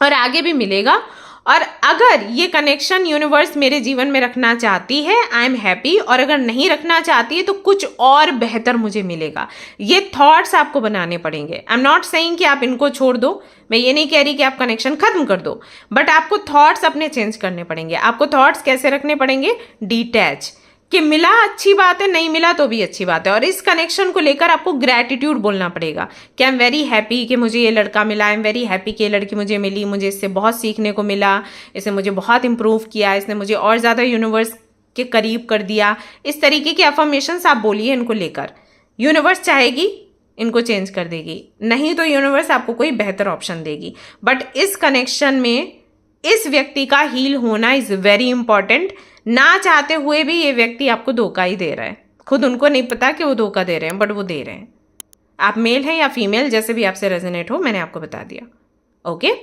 और आगे भी मिलेगा। और अगर ये कनेक्शन यूनिवर्स मेरे जीवन में रखना चाहती है, आई एम हैप्पी। और अगर नहीं रखना चाहती है तो कुछ और बेहतर मुझे मिलेगा। ये थॉट्स आपको बनाने पड़ेंगे। आई एम नॉट सेइंग कि आप इनको छोड़ दो, मैं ये नहीं कह रही कि आप कनेक्शन खत्म कर दो, बट आपको थॉट्स अपने चेंज करने पड़ेंगे। आपको थॉट्स कैसे रखने पड़ेंगे? डिटैच, कि मिला अच्छी बात है, नहीं मिला तो भी अच्छी बात है। और इस कनेक्शन को लेकर आपको ग्रैटिट्यूड बोलना पड़ेगा कि आई एम वेरी हैप्पी कि मुझे ये लड़का मिला, आई एम वेरी हैप्पी कि ये लड़की मुझे मिली, मुझे इससे बहुत सीखने को मिला, इसने मुझे बहुत इंप्रूव किया, इसने मुझे और ज़्यादा यूनिवर्स के करीब कर दिया। इस तरीके की अफर्मेशंस आप बोलिए इनको लेकर। यूनिवर्स चाहेगी इनको चेंज कर देगी, नहीं तो यूनिवर्स आपको कोई बेहतर ऑप्शन देगी। बट इस कनेक्शन में इस व्यक्ति का हील होना इज़ वेरी इंपॉर्टेंट। ना चाहते हुए भी ये व्यक्ति आपको धोखा ही दे रहा है, खुद उनको नहीं पता कि वो धोखा दे रहे हैं, बट वो दे रहे हैं। आप मेल हैं या फीमेल, जैसे भी आपसे रेजोनेट हो, मैंने आपको बता दिया। ओके,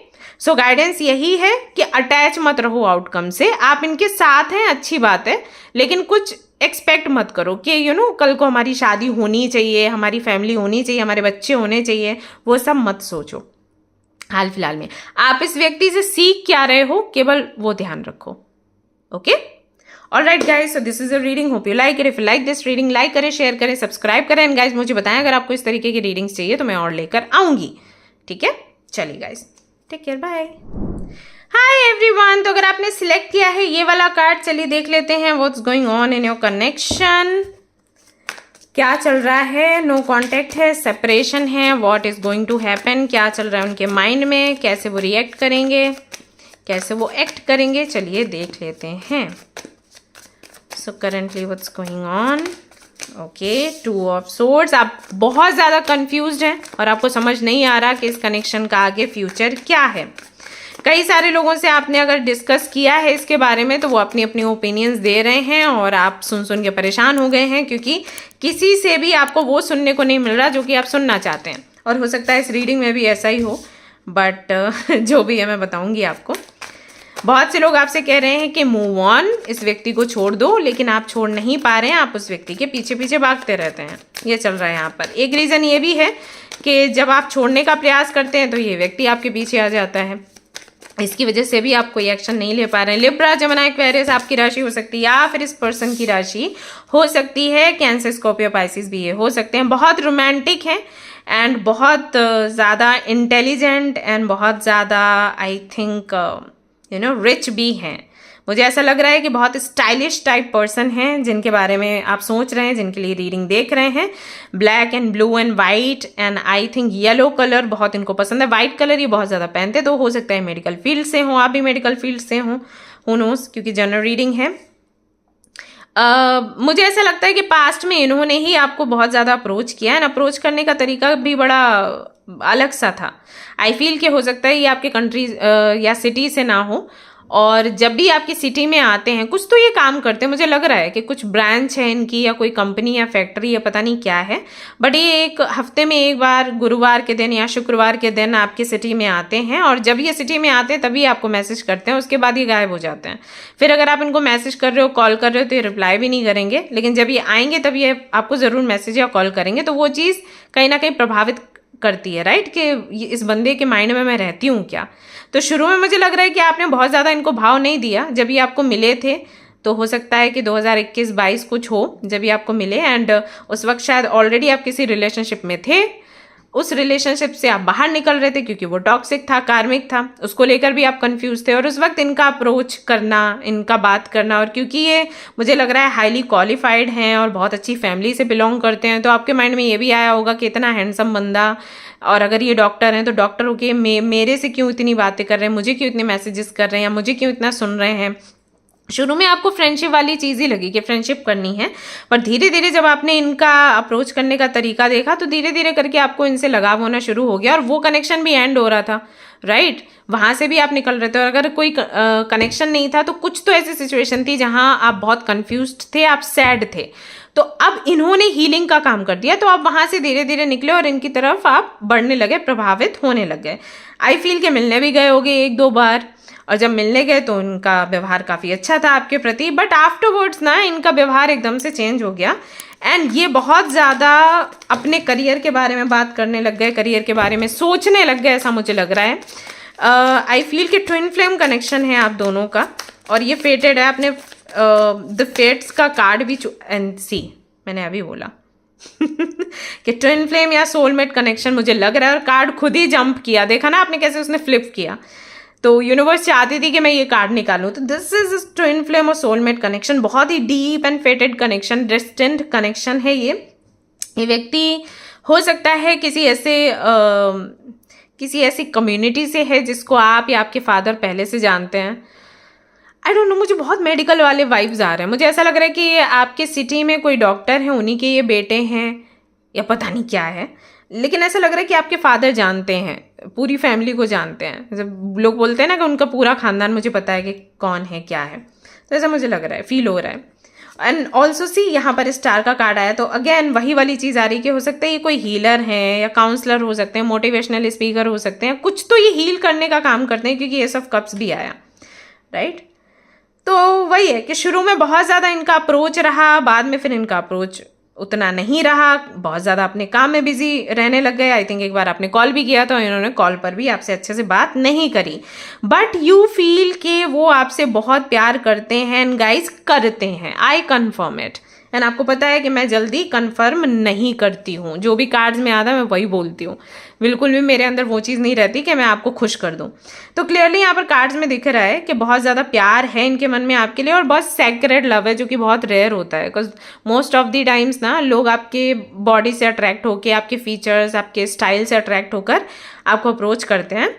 सो गाइडेंस यही है कि अटैच मत रहो आउटकम से। आप इनके साथ हैं, अच्छी बात है, लेकिन कुछ एक्सपेक्ट मत करो कि कल को हमारी शादी होनी चाहिए, हमारी फैमिली होनी चाहिए, हमारे बच्चे होने चाहिए। वो सब मत सोचो। हाल फिलहाल में आप इस व्यक्ति से सीख क्या रहे हो, केवल वो ध्यान रखो। Okay, alright guys, so this is a reading, hope you like it. If you like this reading, like करें, शेयर करें, सब्सक्राइब करें। एंड गाइज मुझे बताएं अगर आपको इस तरीके की रीडिंग्स चाहिए तो मैं और लेकर आऊंगी। ठीक है, चलिए guys, take care, bye. Hi everyone, तो अगर आपने सिलेक्ट किया है ये वाला कार्ड, चलिए देख लेते हैं what's going on in your connection. क्या चल रहा है? नो कॉन्टेक्ट है, सेपरेशन है, what is going to happen, क्या चल रहा है उनके माइंड में, कैसे वो रिएक्ट करेंगे, कैसे वो एक्ट करेंगे, चलिए देख लेते हैं। So currently what's going on. Okay, 2 of swords. आप बहुत ज़्यादा कंफ्यूज्ड हैं और आपको समझ नहीं आ रहा कि इस कनेक्शन का आगे फ्यूचर क्या है। कई सारे लोगों से आपने अगर डिस्कस किया है इसके बारे में तो वो अपनी अपनी ओपिनियंस दे रहे हैं और आप सुन सुन के परेशान हो गए हैं, क्योंकि किसी से भी आपको वो सुनने को नहीं मिल रहा जो कि आप सुनना चाहते हैं। और हो सकता है इस रीडिंग में भी ऐसा ही हो, बट जो भी है मैं बताऊंगी आपको। बहुत से लोग आपसे कह रहे हैं कि मूव ऑन, इस व्यक्ति को छोड़ दो, लेकिन आप छोड़ नहीं पा रहे हैं, आप उस व्यक्ति के पीछे पीछे भागते रहते हैं। ये चल रहा है यहाँ पर। एक रीज़न ये भी है कि जब आप छोड़ने का प्रयास करते हैं तो ये व्यक्ति आपके पीछे आ जाता है, इसकी वजह से भी आप कोई एक्शन नहीं ले पा रहे हैं। लिब्रा, जेमिनी, एक्वेरियस आपकी राशि हो सकती है, या फिर इस पर्सन की राशि हो सकती है। कैंसर, स्कॉर्पियो, पाइसिस भी ये हो सकते हैं। बहुत रोमांटिक हैं एंड बहुत ज़्यादा इंटेलिजेंट एंड बहुत ज़्यादा आई थिंक रिच भी हैं। मुझे ऐसा लग रहा है कि बहुत स्टाइलिश टाइप पर्सन हैं जिनके बारे में आप सोच रहे हैं, जिनके लिए रीडिंग देख रहे हैं। Black and blue and white and I think yellow colour बहुत इनको पसंद है। वाइट कलर ये बहुत ज़्यादा पहनते, तो हो सकता है मेडिकल फील्ड से हों, आप भी मेडिकल फील्ड से हों, हू नोस, क्योंकि जनरल रीडिंग है। मुझे ऐसा लगता है कि पास्ट में इन्होंने ही आपको बहुत ज़्यादा अप्रोच किया है, अप्रोच करने का तरीका भी बड़ा अलग सा था। आई फील कि हो सकता है ये आपके कंट्री या सिटी से ना हो, और जब भी आपकी सिटी में आते हैं कुछ तो ये काम करते हैं। मुझे लग रहा है कि कुछ ब्रांच है इनकी, या कोई कंपनी या फैक्ट्री या पता नहीं क्या है, बट ये एक हफ्ते में एक बार गुरुवार के दिन या शुक्रवार के दिन आपकी सिटी में आते हैं, और जब ये सिटी में आते हैं तभी आपको मैसेज करते हैं, उसके बाद ये गायब हो जाते हैं। फिर अगर आप इनको मैसेज कर रहे हो, कॉल कर रहे हो, तो ये रिप्लाई भी नहीं करेंगे, लेकिन जब ये आएंगे तब ये आपको ज़रूर मैसेज या कॉल करेंगे। तो वो चीज़ कहीं ना कहीं प्रभावित करती है, राइट, कि इस बंदे के माइंड में मैं रहती हूँ क्या। तो शुरू में मुझे लग रहा है कि आपने बहुत ज़्यादा इनको भाव नहीं दिया जब ये आपको मिले थे, तो हो सकता है कि 2021-22 कुछ हो जब ये आपको मिले, एंड उस वक्त शायद ऑलरेडी आप किसी रिलेशनशिप में थे। उस रिलेशनशिप से आप बाहर निकल रहे थे क्योंकि वो टॉक्सिक था, कार्मिक था, उसको लेकर भी आप कंफ्यूज थे, और उस वक्त इनका अप्रोच करना, इनका बात करना, और क्योंकि ये मुझे लग रहा है हाईली क्वालिफाइड हैं और बहुत अच्छी फैमिली से बिलोंग करते हैं, तो आपके माइंड में ये भी आया होगा कि इतना हैंडसम बंदा, और अगर ये डॉक्टर हैं तो डॉक्टर होके मेरे से क्यों इतनी बातें कर रहे हैं, मुझे क्यों इतने मैसेजेस कर रहे हैं, या मुझे क्यों इतना सुन रहे हैं, शुरू में आपको फ्रेंडशिप वाली चीज़ ही लगी कि फ्रेंडशिप करनी है, पर धीरे धीरे जब आपने इनका अप्रोच करने का तरीका देखा तो धीरे धीरे करके आपको इनसे लगाव होना शुरू हो गया, और वो कनेक्शन भी एंड हो रहा था, राइट? वहाँ से भी आप निकल रहे थे, और अगर कोई कनेक्शन नहीं था तो कुछ तो ऐसी सिचुएशन थी जहाँ आप बहुत कन्फ्यूज्ड थे, आप सैड थे, तो अब इन्होंने हीलिंग का काम कर दिया, तो आप वहाँ से धीरे धीरे निकले और इनकी तरफ आप बढ़ने लगे, प्रभावित होने लग गए। आई फील के मिलने भी गए होगे 1-2 बार, और जब मिलने गए तो इनका व्यवहार काफ़ी अच्छा था आपके प्रति, बट आफ्टरवर्ड्स ना इनका व्यवहार एकदम से चेंज हो गया, एंड ये बहुत ज़्यादा अपने करियर के बारे में बात करने लग गए, करियर के बारे में सोचने लग गए, ऐसा मुझे लग रहा है। आई फील कि ट्विन फ्लेम कनेक्शन है आप दोनों का, और ये फेटेड है। आपने द फेट्स का कार्ड भी एंड सी, मैंने अभी बोला कि ट्विन फ्लेम या सोलमेट कनेक्शन मुझे लग रहा है, और कार्ड खुद ही जंप किया, देखा ना आपने कैसे उसने फ्लिप किया, तो यूनिवर्स चाहती थी कि मैं ये कार्ड निकालूं। तो दिस इज ट्विन फ्लेम और सोलमेट कनेक्शन, बहुत ही deep and fated connection, distant connection है ये व्यक्ति हो सकता है किसी ऐसी कम्युनिटी से है जिसको आप या आपके फादर पहले से जानते हैं। आई डोंट नो, मुझे बहुत मेडिकल वाले वाइब्स आ रहे हैं, मुझे ऐसा लग रहा है कि ये आपके सिटी में कोई डॉक्टर है, उन्हीं के ये बेटे हैं, या पता नहीं क्या है, लेकिन ऐसा लग रहा है कि आपके फादर जानते हैं, पूरी फैमिली को जानते हैं। जब लोग बोलते हैं ना कि उनका पूरा खानदान मुझे पता है कि कौन है क्या है, तो ऐसा मुझे लग रहा है, फील हो रहा है। एंड ऑल्सो सी, यहाँ पर स्टार का कार्ड आया, तो अगेन वही वाली चीज़ आ रही कि हो सकता है ये कोई हीलर है, या काउंसलर हो सकते हैं, मोटिवेशनल स्पीकर हो सकते हैं, कुछ तो ये हील करने का काम करते हैं, क्योंकि ये सब कप्स भी आया, राइट? तो वही है कि शुरू में बहुत ज़्यादा इनका अप्रोच रहा, बाद में फिर इनका अप्रोच उतना नहीं रहा, बहुत ज़्यादा अपने काम में बिजी रहने लग गए। आई थिंक एक बार आपने कॉल भी किया तो इन्होंने कॉल पर भी आपसे अच्छे से बात नहीं करी, बट यू फील कि वो आपसे बहुत प्यार करते हैं, एंड गाइस करते हैं, आई कन्फर्म इट। एंड आपको पता है कि मैं जल्दी कन्फर्म नहीं करती हूँ, जो भी कार्ड्स में आता है मैं वही बोलती हूँ, बिल्कुल भी मेरे अंदर वो चीज़ नहीं रहती कि मैं आपको खुश कर दूँ। तो क्लियरली यहाँ पर कार्ड्स में दिख रहा है कि बहुत ज़्यादा प्यार है इनके मन में आपके लिए, और बहुत सैक्रेड लव है, जो कि बहुत रेयर होता है, because most of the times ना लोग आपके बॉडी से अट्रैक्ट होकर, आपके फीचर्स, आपके स्टाइल से अट्रैक्ट होकर आपको अप्रोच करते हैं,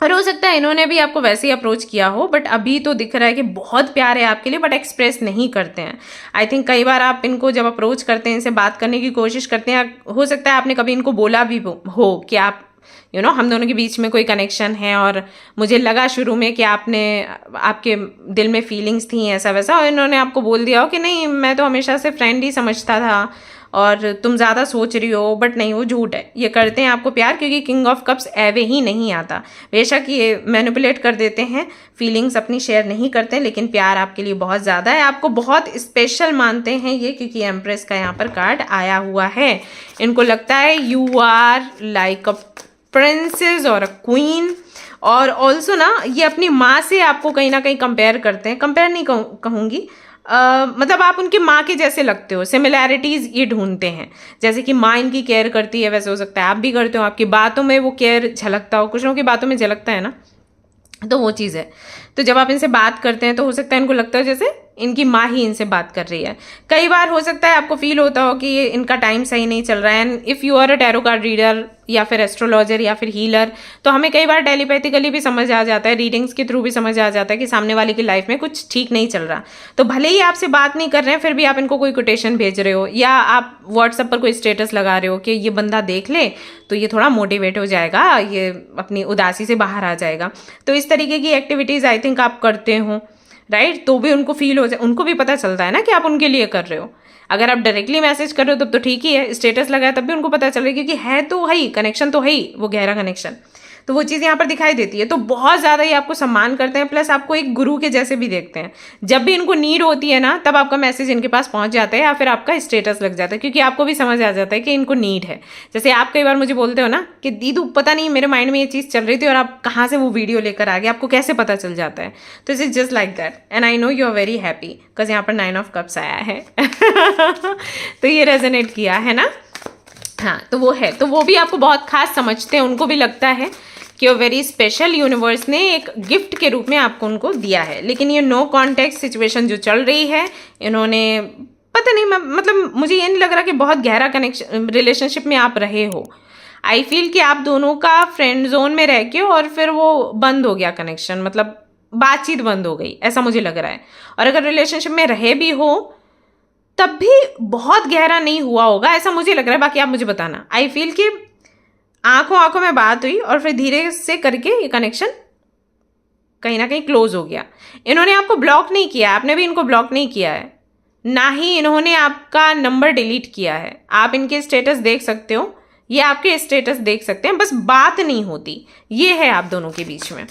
और हो सकता है इन्होंने भी आपको वैसे ही अप्रोच किया हो, बट अभी तो दिख रहा है कि बहुत प्यार है आपके लिए, बट एक्सप्रेस नहीं करते हैं। आई थिंक कई बार आप इनको जब अप्रोच करते हैं, इनसे बात करने की कोशिश करते हैं, हो सकता है आपने कभी इनको बोला भी हो कि आप हम दोनों के बीच में कोई कनेक्शन है, और मुझे लगा शुरू में कि आपके दिल में फीलिंग्स थी ऐसा वैसा, और इन्होंने आपको बोल दिया हो कि नहीं, मैं तो हमेशा से फ्रेंड ही समझता था और तुम ज़्यादा सोच रही हो, बट नहीं, वो झूठ है। ये करते हैं आपको प्यार, क्योंकि किंग ऑफ कप्स एवे ही नहीं आता। बेशक ये मैनिपुलेट कर देते हैं, फीलिंग्स अपनी शेयर नहीं करते, लेकिन प्यार आपके लिए बहुत ज़्यादा है, आपको बहुत स्पेशल मानते हैं ये, क्योंकि एम्प्रेस का यहाँ पर कार्ड आया हुआ है। इनको लगता है you are like a princess और अ क्वीन, और ऑल्सो ना ये अपनी माँ से आपको कहीं ना कहीं कंपेयर करते हैं, कंपेयर नहीं कहूँगी, मतलब आप उनकी माँ के जैसे लगते हो, सिमिलैरिटीज़ ये ढूंढते हैं, जैसे कि माँ इनकी केयर करती है वैसे हो सकता है आप भी करते हो, आपकी बातों में वो केयर झलकता हो, कुछ लोगों की बातों में झलकता है ना, तो वो चीज़ है। तो जब आप इनसे बात करते हैं तो हो सकता है इनको लगता है जैसे इनकी माँ ही इनसे बात कर रही है। कई बार हो सकता है आपको फील होता हो कि ये इनका टाइम सही नहीं चल रहा है, and if you are a tarot card reader या फिर एस्ट्रोलॉजर या फिर हीलर, तो हमें कई बार टेलीपैथिकली भी समझ आ जाता है, रीडिंग्स के थ्रू भी समझ आ जाता है कि सामने वाले की लाइफ में कुछ ठीक नहीं चल रहा। तो भले ही आपसे बात नहीं कर रहे हैं, फिर भी आप इनको कोई कोटेशन भेज रहे हो, या आप व्हाट्सएप पर कोई स्टेटस लगा रहे हो कि ये बंदा देख ले तो ये थोड़ा मोटिवेट हो जाएगा, ये अपनी उदासी से बाहर आ जाएगा। तो इस तरीके की एक्टिविटीज़ आई थिंक आप करते हो, राइट? तो भी उनको फील हो जाए, उनको भी पता चलता है ना कि आप उनके लिए कर रहे हो। अगर आप डायरेक्टली मैसेज कर रहे हो तब तो ठीक ही है, स्टेटस लगाया तब भी उनको पता चल रहा है, क्योंकि है तो है ही, कनेक्शन तो है ही, वो गहरा कनेक्शन, तो वो चीज़ यहाँ पर दिखाई देती है। तो बहुत ज़्यादा ये आपको सम्मान करते हैं, प्लस आपको एक गुरु के जैसे भी देखते हैं। जब भी इनको नीड होती है ना, तब आपका मैसेज इनके पास पहुँच जाता है, या फिर आपका स्टेटस लग जाता है, क्योंकि आपको भी समझ आ जाता है कि इनको नीड है। जैसे आप कई बार मुझे बोलते हो ना कि दीदू पता नहीं मेरे माइंड में ये चीज़ चल रही थी, और आप कहाँ से वो वीडियो लेकर आ गए, आपको कैसे पता चल जाता है। तो it is just like that, and I know you are very happy, because यहाँ पर 9 ऑफ कप्स आया है तो ये रेजोनेट किया है ना। हाँ, तो वो है, तो वो भी आपको बहुत खास समझते हैं, उनको भी लगता है कि वो वेरी स्पेशल, यूनिवर्स ने एक गिफ्ट के रूप में आपको उनको दिया है। लेकिन ये नो कॉन्टेक्ट सिचुएशन जो चल रही है, इन्होंने पता नहीं, मतलब मुझे ये नहीं लग रहा कि बहुत गहरा कनेक्शन रिलेशनशिप में आप रहे हो। आई फील कि आप दोनों का फ्रेंड जोन में रह के और फिर वो बंद हो गया कनेक्शन, मतलब बातचीत बंद हो गई, ऐसा मुझे लग रहा है। और अगर रिलेशनशिप में रहे भी हो तब भी बहुत गहरा नहीं हुआ होगा, ऐसा मुझे लग रहा है। बाकी आप मुझे बताना। आई फील कि आंखों आंखों में बात हुई और फिर धीरे से करके ये कनेक्शन कहीं ना कहीं क्लोज हो गया। इन्होंने आपको ब्लॉक नहीं किया, आपने भी इनको ब्लॉक नहीं किया है, ना ही इन्होंने आपका नंबर डिलीट किया है। आप इनके स्टेटस देख सकते हो, ये आपके स्टेटस देख सकते हैं, बस बात नहीं होती। ये है आप दोनों के बीच में।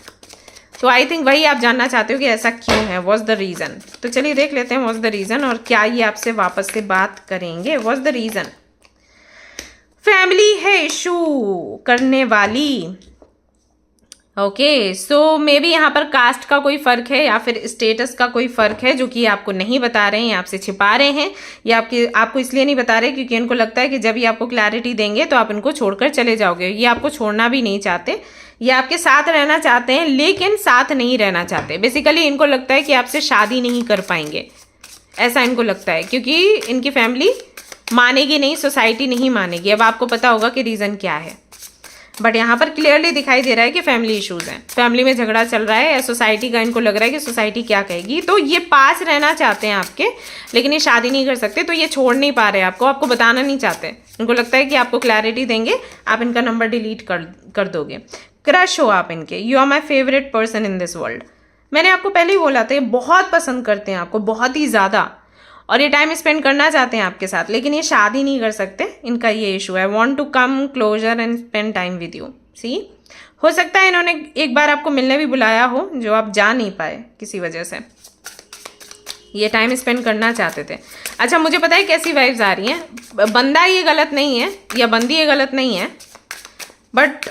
तो आई थिंक वही आप जानना चाहते हो कि ऐसा क्यों है, वॉज द रीज़न। तो चलिए देख लेते हैं वॉज द रीज़न, और क्या ये आपसे वापस से बात करेंगे। वॉज द रीज़न, फैमिली है इशू करने वाली। ओके, सो मे बी यहाँ पर कास्ट का कोई फ़र्क है या फिर स्टेटस का कोई फ़र्क है जो कि आपको नहीं बता रहे हैं, आपसे छिपा रहे हैं, या आपको इसलिए नहीं बता रहे क्योंकि इनको लगता है कि जब ये आपको क्लैरिटी देंगे तो आप इनको छोड़कर चले जाओगे। ये आपको छोड़ना भी नहीं चाहते, ये आपके साथ रहना चाहते हैं लेकिन साथ नहीं रहना चाहते। बेसिकली इनको लगता है कि आपसे शादी नहीं कर पाएंगे, ऐसा इनको लगता है, क्योंकि इनकी फैमिली मानेगी नहीं, सोसाइटी नहीं मानेगी। अब आपको पता होगा कि रीज़न क्या है, बट यहाँ पर क्लियरली दिखाई दे रहा है कि फैमिली इश्यूज हैं, फैमिली में झगड़ा चल रहा है, या सोसाइटी का इनको लग रहा है कि सोसाइटी क्या कहेगी। तो ये पास रहना चाहते हैं आपके, लेकिन ये शादी नहीं कर सकते, तो ये छोड़ नहीं पा रहे आपको बताना नहीं चाहते। इनको लगता है कि आपको क्लैरिटी देंगे, आप इनका नंबर डिलीट कर दोगे। क्रश हो आप इनके, you are my favourite person in this world. मैंने आपको पहले ही बोला था, ये बहुत पसंद करते हैं आपको, बहुत ही ज़्यादा, और ये टाइम स्पेंड करना चाहते हैं आपके साथ, लेकिन ये शादी नहीं कर सकते। इनका ये इशू है, want to come closer and spend time with you. See, हो सकता है इन्होंने एक बार आपको मिलने भी बुलाया हो जो आप जा नहीं पाए किसी वजह से। ये टाइम स्पेंड करना चाहते थे। अच्छा, मुझे पता है कैसी वाइब्स आ रही हैं। बंदा ये गलत नहीं है या बंदी ये गलत नहीं है, बट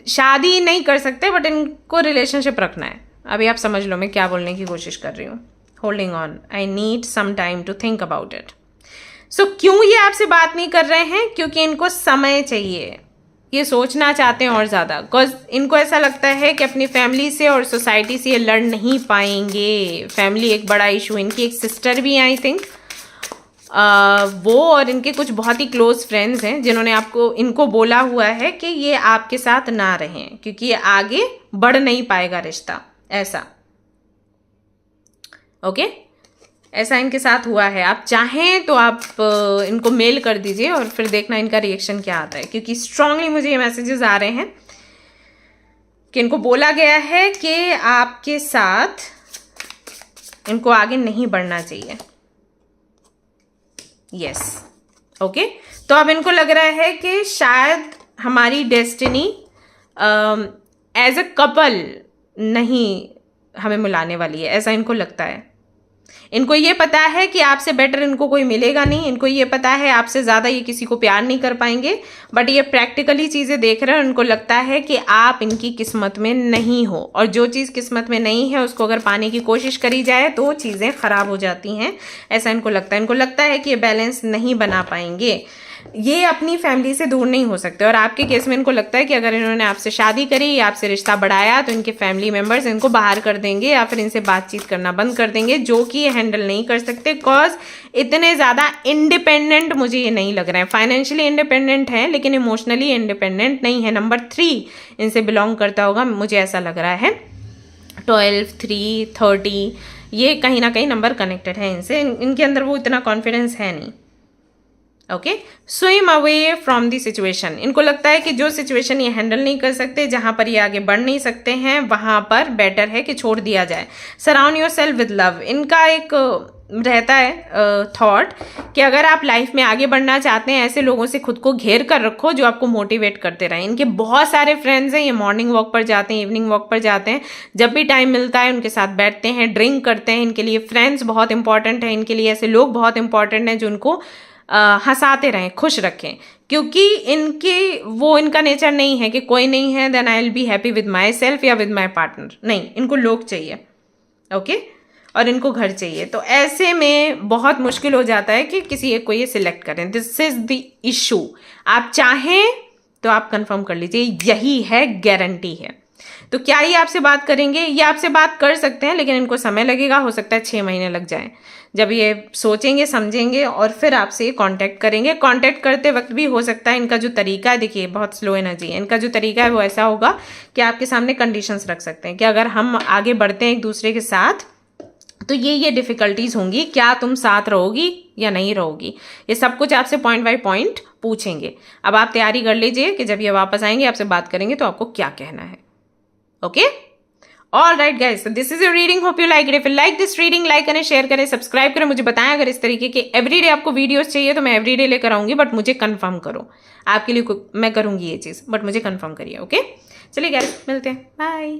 शादी नहीं कर सकते, बट इनको रिलेशनशिप रखना है। अभी आप समझ लो मैं क्या बोलने की कोशिश कर रही हूँ। Holding on, I need some time to think about it. So क्यों ये आपसे बात नहीं कर रहे हैं? क्योंकि इनको समय चाहिए, ये सोचना चाहते हैं और ज़्यादा, बिकॉज इनको ऐसा लगता है कि अपनी फैमिली से और सोसाइटी से ये लड़ नहीं पाएंगे। फैमिली एक बड़ा इशू, इनकी एक सिस्टर भी आई थिंक, वो और इनके कुछ बहुत ही क्लोज फ्रेंड्स हैं जिन्होंने इनको बोला हुआ है कि ये आपके साथ ना रहें क्योंकि ये आगे बढ़ नहीं पाएगा रिश्ता, ऐसा। ओके, ऐसा इनके साथ हुआ है। आप चाहें तो आप इनको मेल कर दीजिए और फिर देखना इनका रिएक्शन क्या आता है, क्योंकि स्ट्रांगली मुझे ये मैसेजेस आ रहे हैं कि इनको बोला गया है कि आपके साथ इनको आगे नहीं बढ़ना चाहिए। Yes, okay. तो अब इनको लग रहा है कि शायद हमारी डेस्टिनी एज अ कपल नहीं हमें मिलाने वाली है, ऐसा इनको लगता है। इनको ये पता है कि आपसे बेटर इनको कोई मिलेगा नहीं, इनको ये पता है आपसे ज़्यादा ये किसी को प्यार नहीं कर पाएंगे, बट ये प्रैक्टिकली चीज़ें देख रहे हैं। उनको लगता है कि आप इनकी किस्मत में नहीं हो, और जो चीज़ किस्मत में नहीं है उसको अगर पाने की कोशिश करी जाए तो चीज़ें ख़राब हो जाती हैं, ऐसा इनको लगता है। इनको लगता है कि ये बैलेंस नहीं बना पाएंगे, ये अपनी फैमिली से दूर नहीं हो सकते। और आपके केस में इनको लगता है कि अगर इन्होंने आपसे शादी करी या आपसे रिश्ता बढ़ाया तो इनके फैमिली मेम्बर्स इनको बाहर कर देंगे या फिर इनसे बातचीत करना बंद कर देंगे, जो कि ये हैंडल नहीं कर सकते। बिकॉज इतने ज़्यादा इंडिपेंडेंट मुझे ये नहीं लग रहे हैं। फाइनेंशियली इंडिपेंडेंट हैं लेकिन इमोशनली इंडिपेंडेंट नहीं है। नंबर 3 इनसे बिलोंग करता होगा, मुझे ऐसा लग रहा है। 12, 3, 30 ये कहीं ना कहीं नंबर कनेक्टेड है इनसे। इनके अंदर वो इतना कॉन्फिडेंस है नहीं। Okay, swim away from the situation. इनको लगता है कि जो सिचुएशन ये हैंडल नहीं कर सकते, जहां पर ये आगे बढ़ नहीं सकते हैं, वहां पर बेटर है कि छोड़ दिया जाए। Surround your self with love. इनका एक रहता है थॉट कि अगर आप लाइफ में आगे बढ़ना चाहते हैं, ऐसे लोगों से खुद को घेर कर रखो जो आपको मोटिवेट करते रहें। इनके बहुत सारे फ्रेंड्स हैं, ये मॉर्निंग वॉक पर जाते हैं, इवनिंग वॉक पर जाते हैं, जब भी टाइम मिलता है उनके साथ बैठते हैं, ड्रिंक करते हैं। इनके लिए फ्रेंड्स बहुत इंपॉर्टेंट है, इनके लिए ऐसे लोग बहुत इंपॉर्टेंट हैं जो उनको हंसाते रहें, खुश रखें, क्योंकि इनका नेचर नहीं है कि कोई नहीं है then I will be happy with myself या विद माई पार्टनर। नहीं, इनको लोग चाहिए, ओके, और इनको घर चाहिए। तो ऐसे में बहुत मुश्किल हो जाता है कि किसी एक को ये सिलेक्ट करें। This is the issue. आप चाहें तो आप कंफर्म कर लीजिए, यही है, गारंटी है। तो क्या ये आपसे बात करेंगे? ये आपसे बात कर सकते हैं, लेकिन इनको समय लगेगा, हो सकता है 6 महीने लग जाए। जब ये सोचेंगे समझेंगे और फिर आपसे कांटेक्ट करेंगे। कांटेक्ट करते वक्त भी हो सकता है इनका जो तरीका है, देखिए बहुत स्लो एनर्जी है, इनका जो तरीका है वो ऐसा होगा कि आपके सामने कंडीशंस रख सकते हैं कि अगर हम आगे बढ़ते हैं एक दूसरे के साथ तो ये डिफिकल्टीज होंगी, क्या तुम साथ रहोगी या नहीं रहोगी, ये सब कुछ आपसे पॉइंट बाय पॉइंट पूछेंगे। अब आप तैयारी कर लीजिए कि जब ये वापस आएंगे आपसे बात करेंगे तो आपको क्या कहना है। Okay, all right guys, so this is your reading, hope you like it. If you like this reading, like करें, शेयर करें, सब्सक्राइब करें, मुझे बताएं अगर इस तरीके के एवरीडे आपको वीडियोस चाहिए तो मैं एवरीडे लेकर आऊंगी, बट मुझे कंफर्म करो। आपके लिए मैं करूंगी ये चीज, बट मुझे कंफर्म करिए। ओके, चलिए गाइस, मिलते हैं, बाय।